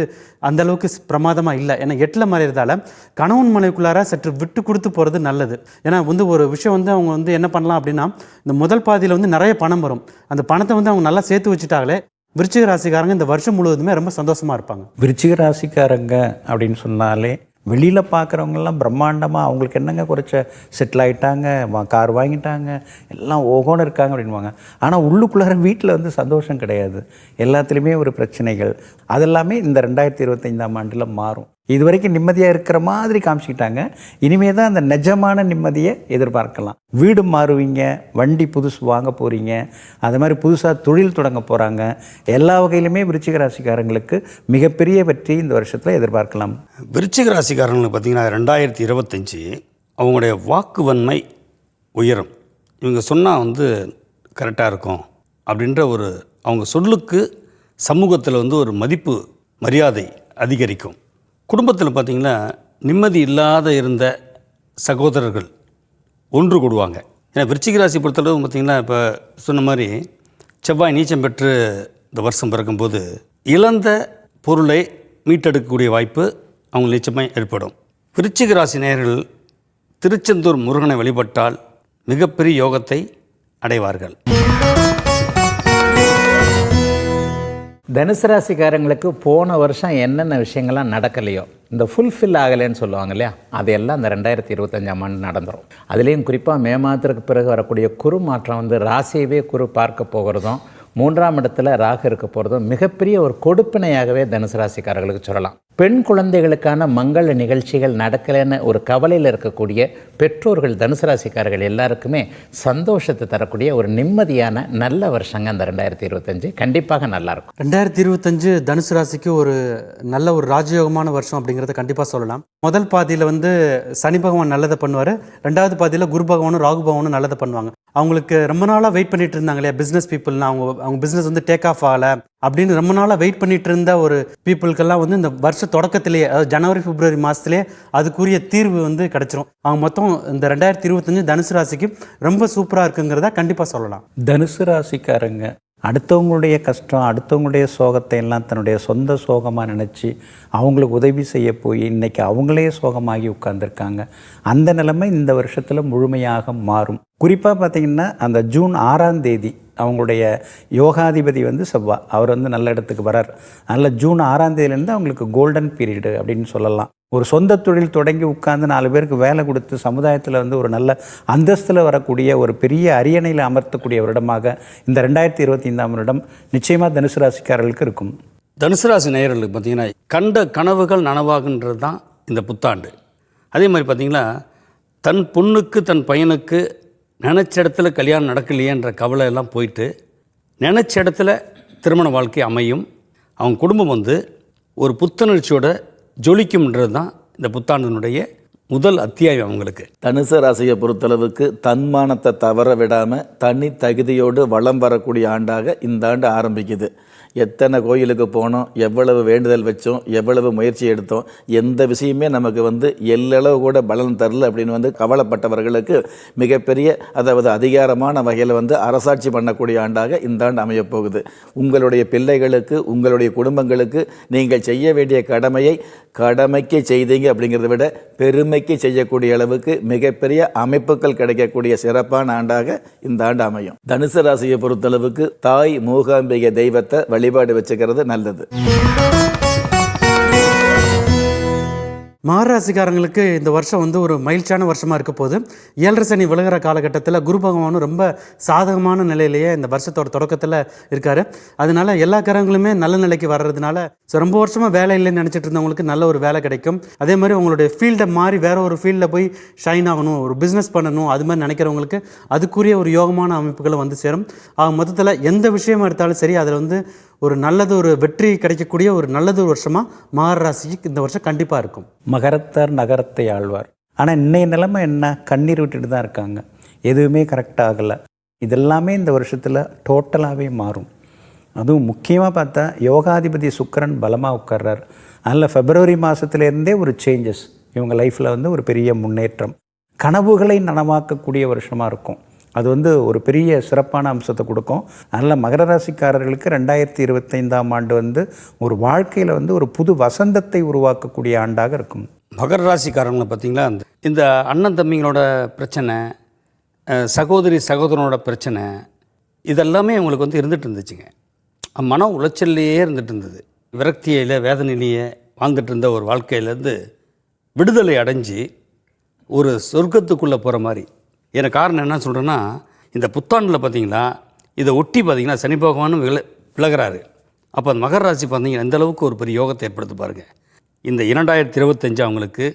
அந்தளவுக்கு பிரமாதமாக இல்லை. ஏன்னா 8ல் மறைகிறதால கணவன் மனைவிக்குள்ளார சற்று விட்டு கொடுத்து போகிறது நல்லது. ஏன்னா வந்து ஒரு விஷயம் வந்து அவங்க வந்து என்ன பண்ணலாம் அப்படின்னா, இந்த முதல் பாதியில் வந்து நிறைய பணம் வரும். அந்த பணத்தை வந்து அவங்க நல்லா சேர்த்து வச்சுட்டாங்களே, விருச்சிக ராசிக்காரங்க இந்த வருஷம் முழுவதுமே ரொம்ப சந்தோஷமாக இருப்பாங்க. விருச்சிக ராசிக்காரங்க அப்படின்னு சொன்னாலே வெளியில் பார்க்குறவங்கெல்லாம் பிரம்மாண்டமாக அவங்களுக்கு என்னங்க குறைச்ச செட்டில் ஆகிட்டாங்க, கார் வாங்கிட்டாங்க, எல்லாம் ஓகோன்னு இருக்காங்க அப்படின்வாங்க. ஆனால் உள்ளுக்குள்ளார வீட்டில் வந்து சந்தோஷம் கிடையாது. எல்லாத்துலேயுமே ஒரு பிரச்சனைகள். அதெல்லாமே இந்த 2025ஆம் ஆண்டில் மாறும். இது வரைக்கும் நிம்மதியாக இருக்கிற மாதிரி காமிச்சிக்கிட்டாங்க. இனிமே தான் அந்த நிஜமான நிம்மதியை எதிர்பார்க்கலாம். வீடு மாறுவீங்க, வண்டி புதுசு வாங்க போகிறீங்க, அது மாதிரி புதுசாக தொழில் தொடங்க போகிறாங்க. எல்லா வகையிலுமே விருச்சிக ராசிக்காரங்களுக்கு மிகப்பெரிய வெற்றி இந்த வருஷத்தில் எதிர்பார்க்கலாம். விருச்சிக ராசிக்காரங்களுக்கு பார்த்திங்கன்னா 2025 அவங்களுடைய வாக்குவன்மை உயரும். இவங்க சொன்னால் வந்து கரெக்டாக இருக்கும் அப்படின்ற ஒரு அவங்க சொல்லுக்கு சமூகத்தில் வந்து ஒரு மதிப்பு மரியாதை அதிகரிக்கும். குடும்பத்தில் பார்த்திங்கன்னா நிம்மதி இல்லாத இருந்த சகோதரர்கள் ஒன்று கூடுவாங்க. ஏன்னா விருச்சிக ராசி பொறுத்தளவு பார்த்திங்கன்னா இப்போ சொன்ன மாதிரி செவ்வாய் நீச்சம் பெற்று இந்த வருஷம் பிறக்கும்போது இழந்த பொருளை மீட்டெடுக்கக்கூடிய வாய்ப்பு அவங்க நிச்சயமாக ஏற்படும். விருச்சிக ராசி நேயர்கள் திருச்செந்தூர் முருகனை வழிபட்டால் மிகப்பெரிய யோகத்தை அடைவார்கள். தனுசு ராசிக்காரங்களுக்கு போன வருஷம் என்னென்ன விஷயங்கள்லாம் நடக்கலையோ, இந்த ஃபுல்ஃபில் ஆகலைன்னு சொல்லுவாங்க இல்லையா, அதையெல்லாம் இந்த 2025ஆம் ஆண்டு நடந்துடும். அதுலேயும் குறிப்பாக மே மாதத்திற்கு பிறகு வரக்கூடிய குரு மாற்றம் வந்து ராசியவே குரு பார்க்க போகிறதும் 3ஆம் இடத்துல ராகு இருக்க போகிறதும் மிகப்பெரிய ஒரு கொடுப்பினையாகவே தனுசு ராசிக்காரர்களுக்கு சொல்லலாம். பெண் குழந்தைகளுக்கான மங்கள நிகழ்ச்சிகள் நடக்கலைன்னு ஒரு கவலையில் இருக்கக்கூடிய பெற்றோர்கள் தனுசு ராசிக்காரர்கள் எல்லாருக்குமே சந்தோஷத்தை தரக்கூடிய ஒரு நிம்மதியான நல்ல வருஷங்க அந்த 2025 கண்டிப்பாக நல்லாயிருக்கும். 2025 தனுசு ராசிக்கு ஒரு நல்ல ஒரு ராஜயோகமான வருஷம் அப்படிங்கிறத கண்டிப்பாக சொல்லலாம். முதல் பாதியில் வந்து சனி பகவான் நல்லதை பண்ணுவார், 2வது பாதியில் குரு பகவானும் ராகு பகவானும் நல்லதை பண்ணுவாங்க. அவங்களுக்கு ரொம்ப நாளாக வெயிட் பண்ணிட்டு இருந்தாங்க இல்லையா, பிஸ்னஸ் பீப்புள்னா அவங்க பிஸ்னஸ் வந்து டேக் ஆஃப் ஆகலை அப்படின்னு ரொம்ப நாளாக வெயிட் பண்ணிட்டு இருந்த ஒரு பீப்புளுக்கெல்லாம் வந்து இந்த வருஷ தொடக்கத்திலேயே, அதாவது ஜனவரி பிப்ரவரி மாதத்துலேயே அதுக்குரிய தீர்வு வந்து கிடச்சிரும். அவங்க மொத்தம் இந்த 2025 தனுசு ராசிக்கு ரொம்ப சூப்பராக இருக்குங்கிறத கண்டிப்பாக சொல்லலாம். தனுசு ராசிக்காரங்க அடுத்தவங்களுடைய கஷ்டம், அடுத்தவங்களுடைய சோகத்தை எல்லாம் தன்னுடைய சொந்த சோகமாக நினச்சி அவங்களுக்கு உதவி செய்ய போய் இன்றைக்கி அவங்களே சோகமாகி உட்கார்ந்துருக்காங்க. அந்த நிலைமை இந்த வருஷத்தில் முழுமையாக மாறும். குறிப்பாக பார்த்திங்கன்னா அந்த ஜூன் 6ஆம் தேதி அவங்களுடைய யோகாதிபதி வந்து செவ்வாய், அவர் வந்து நல்ல இடத்துக்கு வரார். அதனால் ஜூன் 6ஆம் தேதியிலேருந்து அவங்களுக்கு கோல்டன் பீரியடு அப்படின்னு சொல்லலாம். ஒரு சொந்த தொழில் தொடங்கி உட்கார்ந்து 4 பேருக்கு வேலை கொடுத்து சமுதாயத்தில் வந்து ஒரு நல்ல அந்தஸ்தில் வரக்கூடிய ஒரு பெரிய அரியணையில் அமர்த்தக்கூடிய வருடமாக இந்த 2025ஆம் வருடம் நிச்சயமாக தனுசு ராசிக்காரர்களுக்கு இருக்கும். தனுசு ராசி நேயர்களுக்கு பார்த்திங்கன்னா கண்ட கனவுகள் நனவாகுன்றது தான் இந்த புத்தாண்டு. அதே மாதிரி பார்த்திங்கன்னா தன் பொண்ணுக்கு தன் பையனுக்கு நினச்ச இடத்துல கல்யாணம் நடக்கலையேன்ற கவலை எல்லாம் போயிட்டு நினச்ச இடத்துல திருமண வாழ்க்கை அமையும். அவங்க குடும்பம் வந்து ஒரு புத்துணர்ச்சியோட ஜொலிக்கும்ன்றது தான் இந்த புத்தாண்டினுடைய முதல் அத்தியாயம் அவங்களுக்கு. தனுசு ராசியை பொறுத்தளவுக்கு தன்மானத்தை தவற விடாமல் தனி தகுதியோடு வளம் வரக்கூடிய ஆண்டாக இந்த ஆண்டு ஆரம்பிக்குது. எத்தனை கோயிலுக்கு போனோம், எவ்வளவு வேண்டுதல் வச்சோம், எவ்வளவு முயற்சி எடுத்தோம், எந்த விஷயமே நமக்கு எல்லளவு கூட பலன் தரல அப்படின்னு கவலைப்பட்டவர்களுக்கு மிகப்பெரிய, அதாவது அதிகாரமான வகையில் அரசாட்சி பண்ணக்கூடிய ஆண்டாக இந்த ஆண்டு அமையப்போகுது. உங்களுடைய பிள்ளைகளுக்கு, உங்களுடைய குடும்பங்களுக்கு நீங்கள் செய்ய வேண்டிய கடமைக்கு செய்தீங்க அப்படிங்கிறத விட பெருமைக்கு செய்யக்கூடிய அளவுக்கு மிகப்பெரிய அமைப்புகள் கிடைக்கக்கூடிய சிறப்பான ஆண்டாக இந்த ஆண்டு அமையும். தனுசு ராசியை பொறுத்தளவுக்கு தாய் மூகாம்பிகை தெய்வத்தை வழிபாடு வச்சுக்கிறது நல்லது. மகராசிக்காரங்களுக்கு இந்த வருஷம் ஒரு மகிழ்ச்சியான வருஷமாக இருக்க போது. 7.5 சனி விலகிற காலகட்டத்தில் குரு பகவானும் ரொம்ப சாதகமான நிலையிலேயே இந்த வருஷத்தோட தொடக்கத்தில் இருக்கார். அதனால எல்லா கிரகங்களுமே நல்ல நிலைக்கு வர்றதுனால ரொம்ப வருஷமாக வேலை இல்லைன்னு நினச்சிட்டு இருந்தவங்களுக்கு நல்ல ஒரு வேலை கிடைக்கும். அதே மாதிரி உங்களுடைய ஃபீல்டை மாறி வேற ஒரு ஃபீல்டில் போய் ஷைன் ஆகணும், ஒரு பிஸ்னஸ் பண்ணணும், அது மாதிரி நினைக்கிறவங்களுக்கு அதுக்குரிய ஒரு யோகமான அமைப்புகளை சேரும். மொத்தத்தில் எந்த விஷயமா எடுத்தாலும் சரி, அதில் ஒரு நல்லது, ஒரு வெற்றி கிடைக்கக்கூடிய ஒரு நல்லது ஒரு வருஷமாக மகர ராசிக்கு இந்த வருஷம் கண்டிப்பாக இருக்கும். மகரத்தார் நகரத்தை ஆழ்வார். ஆனால் இன்னைய நிலைமை என்ன, கண்ணீர் விட்டுட்டு தான் இருக்காங்க, எதுவுமே கரெக்டாக ஆகலை. இதெல்லாமே இந்த வருஷத்தில் டோட்டலாகவே மாறும். அதுவும் முக்கியமாக பார்த்தா யோகாதிபதி சுக்கிரன் பலமாக உட்கார்றார். அதில் February மாதத்துலேருந்தே ஒரு சேஞ்சஸ் இவங்க லைஃப்பில் ஒரு பெரிய முன்னேற்றம், கனவுகளை நனவாக்கக்கூடிய வருஷமாக இருக்கும். அது ஒரு பெரிய சிறப்பான அம்சத்தை கொடுக்கும். அதனால் மகர ராசிக்காரர்களுக்கு 2025ஆம் ஆண்டு ஒரு வாழ்க்கையில் ஒரு புது வசந்தத்தை உருவாக்கக்கூடிய ஆண்டாக இருக்கும். மகர ராசிக்காரங்களை பார்த்திங்களா, இந்த அண்ணன் தம்பிங்களோட பிரச்சனை, சகோதரி சகோதரனோட பிரச்சனை, இதெல்லாமே அவங்களுக்கு இருந்துகிட்டு இருந்துச்சுங்க. மன உளைச்சல்லையே இருந்துகிட்டு இருந்தது. விரக்தியில், வேதனையிலேயே வாழ்ந்துட்டு இருந்த ஒரு வாழ்க்கையிலேருந்து விடுதலை அடைஞ்சு ஒரு சொர்க்கத்துக்குள்ளே போகிற மாதிரி. எனக்கு காரணம் என்ன சொல்கிறேன்னா, இந்த புத்தாண்டில் பார்த்தீங்களா, இதை ஒட்டி பார்த்தீங்கன்னா சனி பகவானும் விலகிறாரு. அப்போ அந்த மகர ராசி பார்த்தீங்கன்னா இந்த அளவுக்கு ஒரு பெரிய யோகத்தை ஏற்படுத்தி பாருங்கள். இந்த 2025 அவங்களுக்கு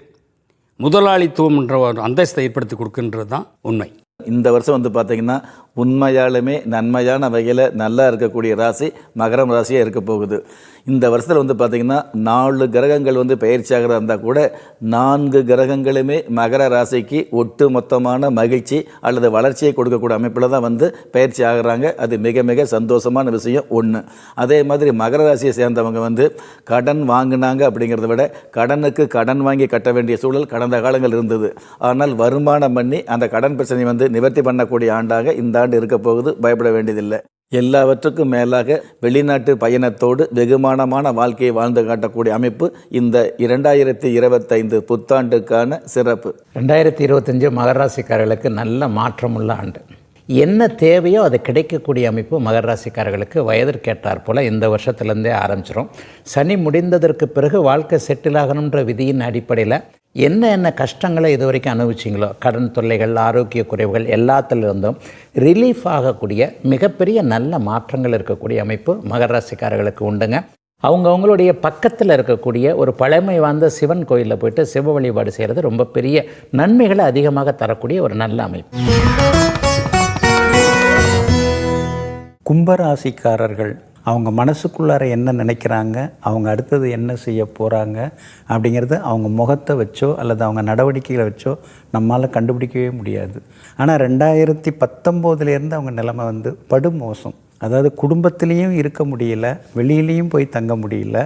முதலாளித்துவம்ன்ற ஒரு அந்தஸ்தை ஏற்படுத்தி கொடுக்குன்றது தான் உண்மை. இந்த வருஷம் பார்த்திங்கன்னா உண்மையாலுமே நன்மையான வகையில் நல்லா இருக்கக்கூடிய ராசி மகரம் ராசியாக இருக்க போகுது. இந்த வருஷத்தில் பார்த்திங்கன்னா 4 கிரகங்கள் பயிற்சி ஆகிறதா இருந்தால் கூட 4 கிரகங்களுமே மகர ராசிக்கு ஒட்டு மொத்தமான மகிழ்ச்சி அல்லது வளர்ச்சியை கொடுக்கக்கூடிய அமைப்பில் தான் பயிற்சி ஆகிறாங்க. அது மிக மிக சந்தோஷமான விஷயம் ஒன்று. அதே மாதிரி மகர ராசியை சேர்ந்தவங்க கடன் வாங்கினாங்க அப்படிங்கிறத விட கடனுக்கு கடன் வாங்கி கட்ட வேண்டிய சூழல் கடந்த காலங்கள் இருந்தது. ஆனால் வருமானம் பண்ணி அந்த கடன் பிரச்சனை நிவர்த்தி பண்ணக்கூடிய ஆண்டாக இந்த ஆண்டு இருக்க போகுது. பயப்பட வேண்டியதில்லை. எல்லாவற்றுக்கும் மேலாக வெளிநாட்டு பயணத்தோடு வெகுமானமான வாழ்க்கையை வாழ்ந்து காட்டக்கூடிய அமைப்பு இந்த 2025 புத்தாண்டுக்கான சிறப்பு. 2025 மகராசிக்காரர்களுக்கு நல்ல மாற்றமுள்ள ஆண்டு. என்ன தேவையோ அது கிடைக்கக்கூடிய அமைப்பு மகர ராசிக்காரர்களுக்கு வயதிற்கேற்றார் போல் இந்த வருஷத்துலேருந்தே ஆரம்பிச்சிடும். சனி முடிந்ததற்கு பிறகு வாழ்க்கை செட்டில் ஆகணுன்ற விதியின் அடிப்படையில் என்ன கஷ்டங்களை இது வரைக்கும் அனுபவிச்சிங்களோ, கடன் தொல்லைகள், ஆரோக்கிய குறைவுகள் எல்லாத்திலிருந்தும் ரிலீஃப் ஆகக்கூடிய மிகப்பெரிய நல்ல மாற்றங்கள் இருக்கக்கூடிய அமைப்பு மகர ராசிக்காரர்களுக்கு உண்டுங்க. அவங்களுடைய பக்கத்தில் இருக்கக்கூடிய ஒரு பழமை வாய்ந்த சிவன் கோயிலில் போயிட்டு சிவ வழிபாடு செய்கிறது ரொம்ப பெரிய நன்மைகளை அதிகமாக தரக்கூடிய ஒரு நல்ல அமைப்பு. கும்பராசிக்காரர்கள் அவங்க மனசுக்குள்ளார என்ன நினைக்கிறாங்க, அவங்க அடுத்தது என்ன செய்ய போகிறாங்க அப்படிங்கிறது அவங்க முகத்தை வச்சோ அல்லது அவங்க நடவடிக்கைகளை வச்சோ நம்மளால் கண்டுபிடிக்கவே முடியாது. ஆனால் 2019 அவங்க நிலைமை படுமோசம். அதாவது குடும்பத்திலையும் இருக்க முடியல, வெளியிலையும் போய் தங்க முடியல,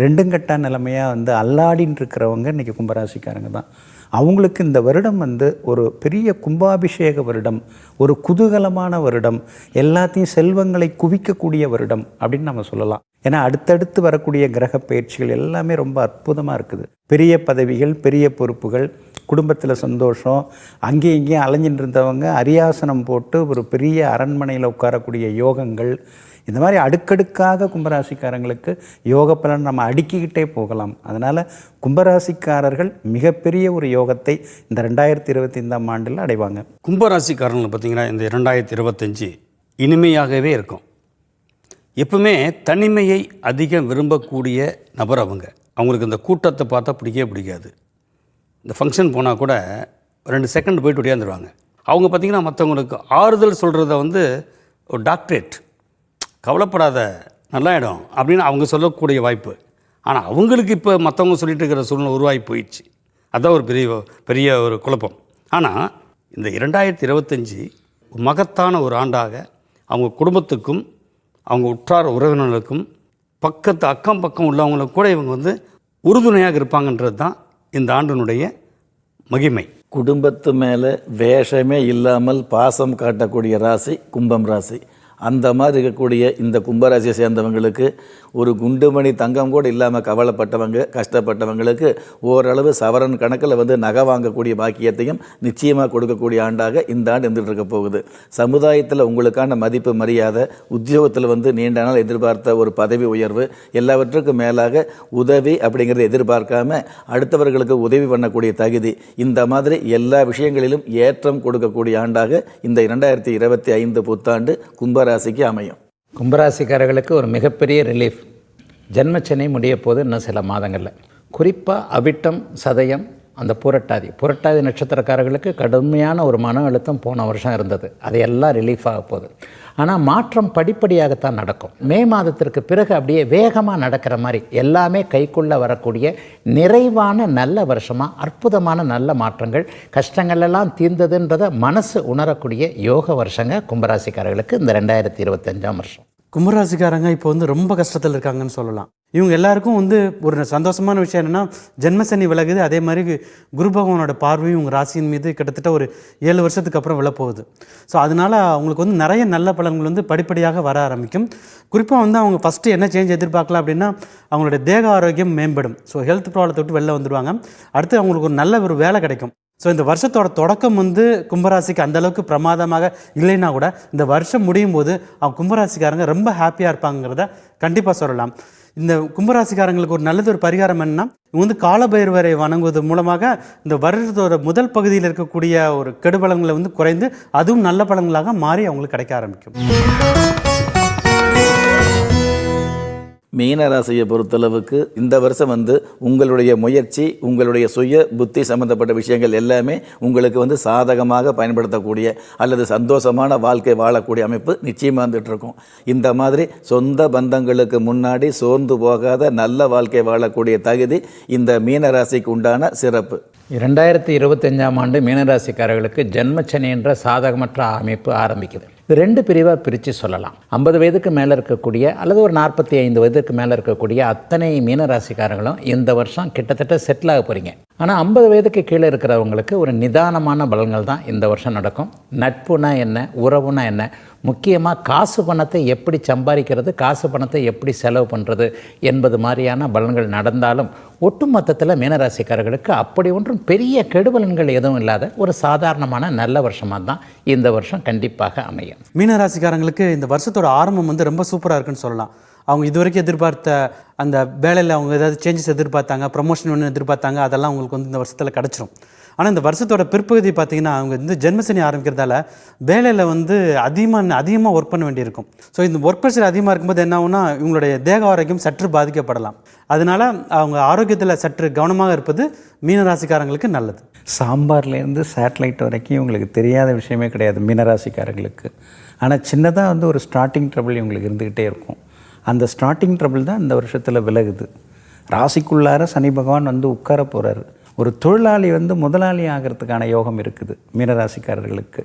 ரெண்டும் கட்டா நிலைமையாக அல்லாடின்னு இருக்கிறவங்க இன்றைக்கி கும்பராசிக்காரங்க தான். அவங்களுக்கு இந்த வருடம் ஒரு பெரிய கும்பாபிஷேக வருடம், ஒரு குதூகலமான வருடம், எல்லாத்தையும் செல்வங்களை குவிக்கக்கூடிய வருடம் அப்படின்னு நம்ம சொல்லலாம். ஏன்னா அடுத்தடுத்து வரக்கூடிய கிரக பயிற்சிகள் எல்லாமே ரொம்ப அற்புதமாக இருக்குது. பெரிய பதவிகள், பெரிய பொறுப்புகள், குடும்பத்தில் சந்தோஷம், அங்கேயும் இங்கேயும் அலைஞ்சிட்டு இருந்தவங்க அரியாசனம் போட்டு ஒரு பெரிய அரண்மனையில் உட்காரக்கூடிய யோகங்கள், இந்த மாதிரி அடுக்கடுக்காக கும்பராசிக்காரங்களுக்கு யோக பலன் நம்ம அடுக்கிக்கிட்டே போகலாம். அதனால் கும்பராசிக்காரர்கள் மிகப்பெரிய ஒரு யோகத்தை இந்த 2025ஆம் ஆண்டில் அடைவாங்க. கும்பராசிக்காரங்களை பார்த்திங்கன்னா இந்த 2025 இனிமையாகவே இருக்கும். எப்பவுமே தனிமையை அதிகம் விரும்பக்கூடிய நபர் அவங்களுக்கு இந்த கூட்டத்தை பார்த்தா பிடிக்கவே பிடிக்காது. இந்த ஃபங்க்ஷன் போனால் கூட 2 செகண்ட் போய்ட்டு ஒடியாந்துருவாங்க. அவங்க பார்த்திங்கன்னா மற்றவங்களுக்கு ஆறுதல் சொல்கிறத ஒரு டாக்டரேட், கவலைப்படாத நல்லாயிடும் அப்படின்னு அவங்க சொல்லக்கூடிய வாய்ப்பு. ஆனால் அவங்களுக்கு இப்போ மற்றவங்க சொல்லிட்டு இருக்கிற சூழ்நிலை உருவாகி போயிடுச்சு. அதான் ஒரு பெரிய ஒரு குழப்பம். ஆனால் இந்த 2025 மகத்தான ஒரு ஆண்டாக அவங்க குடும்பத்துக்கும் அவங்க உற்றார் உறவினர்களுக்கும் அக்கம் பக்கம் உள்ளவங்களுக்கு கூட இவங்க வந்து உறுதுணையாக இருப்பாங்கன்றது தான் இந்த ஆண்டினுடைய மகிமை. குடும்பத்து மேலே வேஷமே இல்லாமல் பாசம் காட்டக்கூடிய ராசி கும்பம் ராசி. அந்த மாதிரி இருக்கக்கூடிய இந்த கும்பராசியை சேர்ந்தவங்களுக்கு ஒரு குண்டுமணி தங்கம் கூட இல்லாமல் கவலைப்பட்டவங்க, கஷ்டப்பட்டவங்களுக்கு ஓரளவு சவரன் கணக்கில் வந்து நகை வாங்கக்கூடிய பாக்கியத்தையும் நிச்சயமாக கொடுக்கக்கூடிய ஆண்டாக இந்த ஆண்டு இருந்துகிட்டு இருக்க போகுது. சமுதாயத்தில் உங்களுக்கான மதிப்பு மரியாதை, உத்தியோகத்தில் வந்து நீண்ட நாள் எதிர்பார்த்த ஒரு பதவி உயர்வு, எல்லாவற்றுக்கும் மேலாக உதவி அப்படிங்கிறத எதிர்பார்க்காம அடுத்தவர்களுக்கு உதவி பண்ணக்கூடிய தகுதி, இந்த மாதிரி எல்லா விஷயங்களிலும் ஏற்றம் கொடுக்கக்கூடிய ஆண்டாக இந்த 2025 புத்தாண்டு கும்பராசிக்கு அமையும். கும்பராசிக்காரர்களுக்கு ஒரு மிகப்பெரிய ரிலீஃப். ஜென்மச்சனி முடிய போது இன்னும் சில மாதங்களில், குறிப்பாக அவிட்டம், சதயம், அந்த புரட்டாதி நட்சத்திரக்காரர்களுக்கு கடுமையான ஒரு மன அழுத்தம் போன வருஷம் இருந்தது. அதையெல்லாம் ரிலீஃப் ஆக போகுது. ஆனால் மாற்றம் படிப்படியாகத்தான் நடக்கும். மே மாதத்திற்கு பிறகு அப்படியே வேகமாக நடக்கிற மாதிரி எல்லாமே கைக்குள்ளே வரக்கூடிய நிறைவான நல்ல வருஷமாக, அற்புதமான நல்ல மாற்றங்கள், கஷ்டங்கள்லாம் தீர்ந்ததுன்றதை மனசு உணரக்கூடிய யோக வருஷங்க கும்பராசிக்காரர்களுக்கு இந்த 2025 வருஷம். கும்பராசிக்காரங்க இப்போ வந்து ரொம்ப கஷ்டத்தில் இருக்காங்கன்னு சொல்லலாம். இவங்க எல்லாருக்கும் வந்து ஒரு சந்தோஷமான விஷயம் என்னென்னா, ஜென்மசனி விலகுது. அதே மாதிரி குரு பகவானோட பார்வையும் உங்கள் ராசியின் மீது கிட்டத்தட்ட ஒரு 7 வருஷத்துக்கு அப்புறம் விழப்போகுது. ஸோ அதனால் அவங்களுக்கு வந்து நிறைய நல்ல பலன்கள் வந்து படிப்படியாக வர ஆரம்பிக்கும். குறிப்பாக வந்து அவங்க ஃபஸ்ட்டு என்ன சேஞ்ச் எதிர்பார்க்கலாம் அப்படின்னா, அவங்களுடைய தேக ஆரோக்கியம் மேம்படும். ஸோ ஹெல்த் ப்ராப்ளத்தை விட்டு வெளில வந்துடுவாங்க. அடுத்து அவங்களுக்கு ஒரு நல்ல ஒரு வேலை கிடைக்கும். ஸோ இந்த வருஷத்தோட தொடக்கம் வந்து கும்பராசிக்கு அந்தளவுக்கு பிரமாதமாக இல்லைன்னா கூட இந்த வருஷம் முடியும் போது அவங்க கும்பராசிக்காரங்க ரொம்ப ஹாப்பியாக இருப்பாங்கிறத கண்டிப்பாக சொல்லலாம். இந்த கும்பராசிக்காரங்களுக்கு ஒரு நல்லது ஒரு பரிகாரம் என்னன்னா, இவங்க வந்து காலபைரவரை வணங்குவது மூலமாக இந்த வருடத்தோட முதல் பகுதியில் இருக்கக்கூடிய ஒரு கெடுபலங்களை வந்து குறைந்து அதுவும் நல்ல பலன்களாக மாறி அவங்களுக்கு கிடைக்க ஆரம்பிக்கும். மீனராசியை பொறுத்தளவுக்கு இந்த வருஷம் வந்து உங்களுடைய முயற்சி, உங்களுடைய சுய புத்தி சம்பந்தப்பட்ட விஷயங்கள் எல்லாமே உங்களுக்கு வந்து சாதகமாக பயன்படுத்தக்கூடிய அல்லது சந்தோஷமான வாழ்க்கை வாழக்கூடிய அமைப்பு நிச்சயமாக வந்துட்டு இருக்கும். இந்த மாதிரி சொந்த பந்தங்களுக்கு முன்னாடி சோர்ந்து போகாத நல்ல வாழ்க்கை வாழக்கூடிய தகுதி இந்த மீனராசிக்கு உண்டான சிறப்பு. 2025 ஆண்டு மீனராசிக்காரர்களுக்கு ஜென்மச்சனி என்ற சாதகமற்ற அமைப்பு ஆரம்பிக்குது. இது 2 பிரிவாக பிரித்து சொல்லலாம். 50 வயதுக்கு மேலே இருக்கக்கூடிய அல்லது ஒரு 45 வயதுக்கு மேலே இருக்கக்கூடிய அத்தனை மீனராசிக்காரர்களும் இந்த வருஷம் கிட்டத்தட்ட செட்டில் ஆக போகிறீங்க. ஆனால் 50 வயதுக்கு கீழே இருக்கிறவங்களுக்கு ஒரு நிதானமான பலன்கள் தான் இந்த வருஷம் நடக்கும். நட்புனா என்ன, உறவுனா என்ன, முக்கியமாக காசு பணத்தை எப்படி சம்பாதிக்கிறது, காசு பணத்தை எப்படி செலவு பண்ணுறது என்பது மாதிரியான பலன்கள் நடந்தாலும் ஒட்டுமொத்தத்தில் மீனராசிக்காரர்களுக்கு அப்படி ஒன்றும் பெரிய கெடுபலன்கள் எதுவும் இல்லாத ஒரு சாதாரணமான நல்ல வருஷமாக தான் இந்த வருஷம் கண்டிப்பாக அமையும். மீனராசிக்காரங்களுக்கு இந்த வருஷத்தோட ஆரம்பம் வந்து ரொம்ப சூப்பராக இருக்குன்னு சொல்லலாம். அவங்க இதுவரைக்கும் எதிர்பார்த்த அந்த வேலையில் அவங்க ஏதாவது சேஞ்சஸ் எதிர்பார்த்தாங்க, ப்ரமோஷன் ஒன்று எதிர்பார்த்தாங்க, அதெல்லாம் அவங்களுக்கு வந்து இந்த வருஷத்தில் கிடச்சிரும். ஆனால் இந்த வருஷத்தோட பிற்பகுதி பார்த்திங்கன்னா அவங்க வந்து ஜென்மசனி ஆரம்பிக்கிறதால வேலையில் வந்து அதிகமாக ஒர்க் பண்ண வேண்டியிருக்கும். ஸோ இந்த ஒர்க் ப்ரெஷர் அதிகமாக இருக்கும்போது என்ன ஆகும்னா இவங்களுடைய தேக ஆரோக்கியம் சற்று பாதிக்கப்படலாம். அதனால் அவங்க ஆரோக்கியத்தில் சற்று கவனமாக இருப்பது மீனராசிக்காரங்களுக்கு நல்லது. சாம்பார்லேருந்து சேட்டலைட் வரைக்கும் இவங்களுக்கு தெரியாத விஷயமே கிடையாது மீனராசிக்காரங்களுக்கு. ஆனால் சின்னதாக வந்து ஒரு ஸ்டார்டிங் ட்ரபிள் இவங்களுக்கு இருந்துக்கிட்டே இருக்கும். அந்த ஸ்டார்டிங் ட்ரபிள் தான் இந்த வருஷத்தில் விலகுது. ராசிக்குள்ளார சனி பகவான் வந்து உட்கார போகிறாரு. ஒரு தொழிலாளி வந்து முதலாளி ஆகிறதுக்கான யோகம் இருக்குது மீனராசிக்காரர்களுக்கு.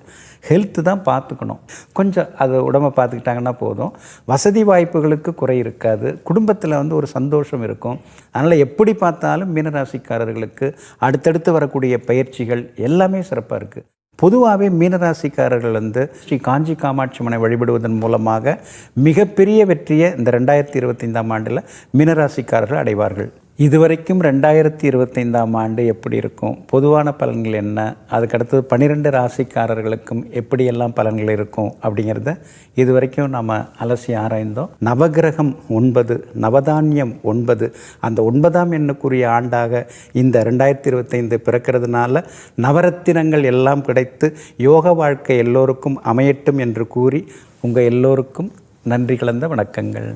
ஹெல்த்து தான் பார்த்துக்கணும். கொஞ்சம் அது உடம்பை பார்த்துக்கிட்டாங்கன்னா போதும். வசதி வாய்ப்புகளுக்கு குறை இருக்காது. குடும்பத்தில் வந்து ஒரு சந்தோஷம் இருக்கும். அதனால் எப்படி பார்த்தாலும் மீனராசிக்காரர்களுக்கு அடுத்தடுத்து வரக்கூடிய பயிற்சிகள் எல்லாமே சிறப்பாக இருக்குது. பொதுவாகவே மீனராசிக்காரர்கள் வந்து ஸ்ரீ காஞ்சி காமாட்சி அம்மனை வழிபடுவதன் மூலமாக மிகப்பெரிய வெற்றியை இந்த 2025 ஆண்டில் மீனராசிக்காரர்கள் அடைவார்கள். இதுவரைக்கும் 2025 ஆண்டு எப்படி இருக்கும், பொதுவான பலன்கள் என்ன, அதுக்கடுத்தது 12 ராசிக்காரர்களுக்கும் எப்படியெல்லாம் பலன்கள் இருக்கும் அப்படிங்கிறத இதுவரைக்கும் நம்ம அலசி ஆராய்ந்தோம். நவகிரகம் 9, நவதானியம் 9, அந்த 9ஆம் எண்ணுக்குரிய ஆண்டாக இந்த 2025 பிறக்கிறதுனால நவரத்தினங்கள் எல்லாம் கிடைத்து யோக வாழ்க்கை எல்லோருக்கும் அமையட்டும் என்று கூறி உங்கள் எல்லோருக்கும் நன்றி கலந்த வணக்கங்கள்.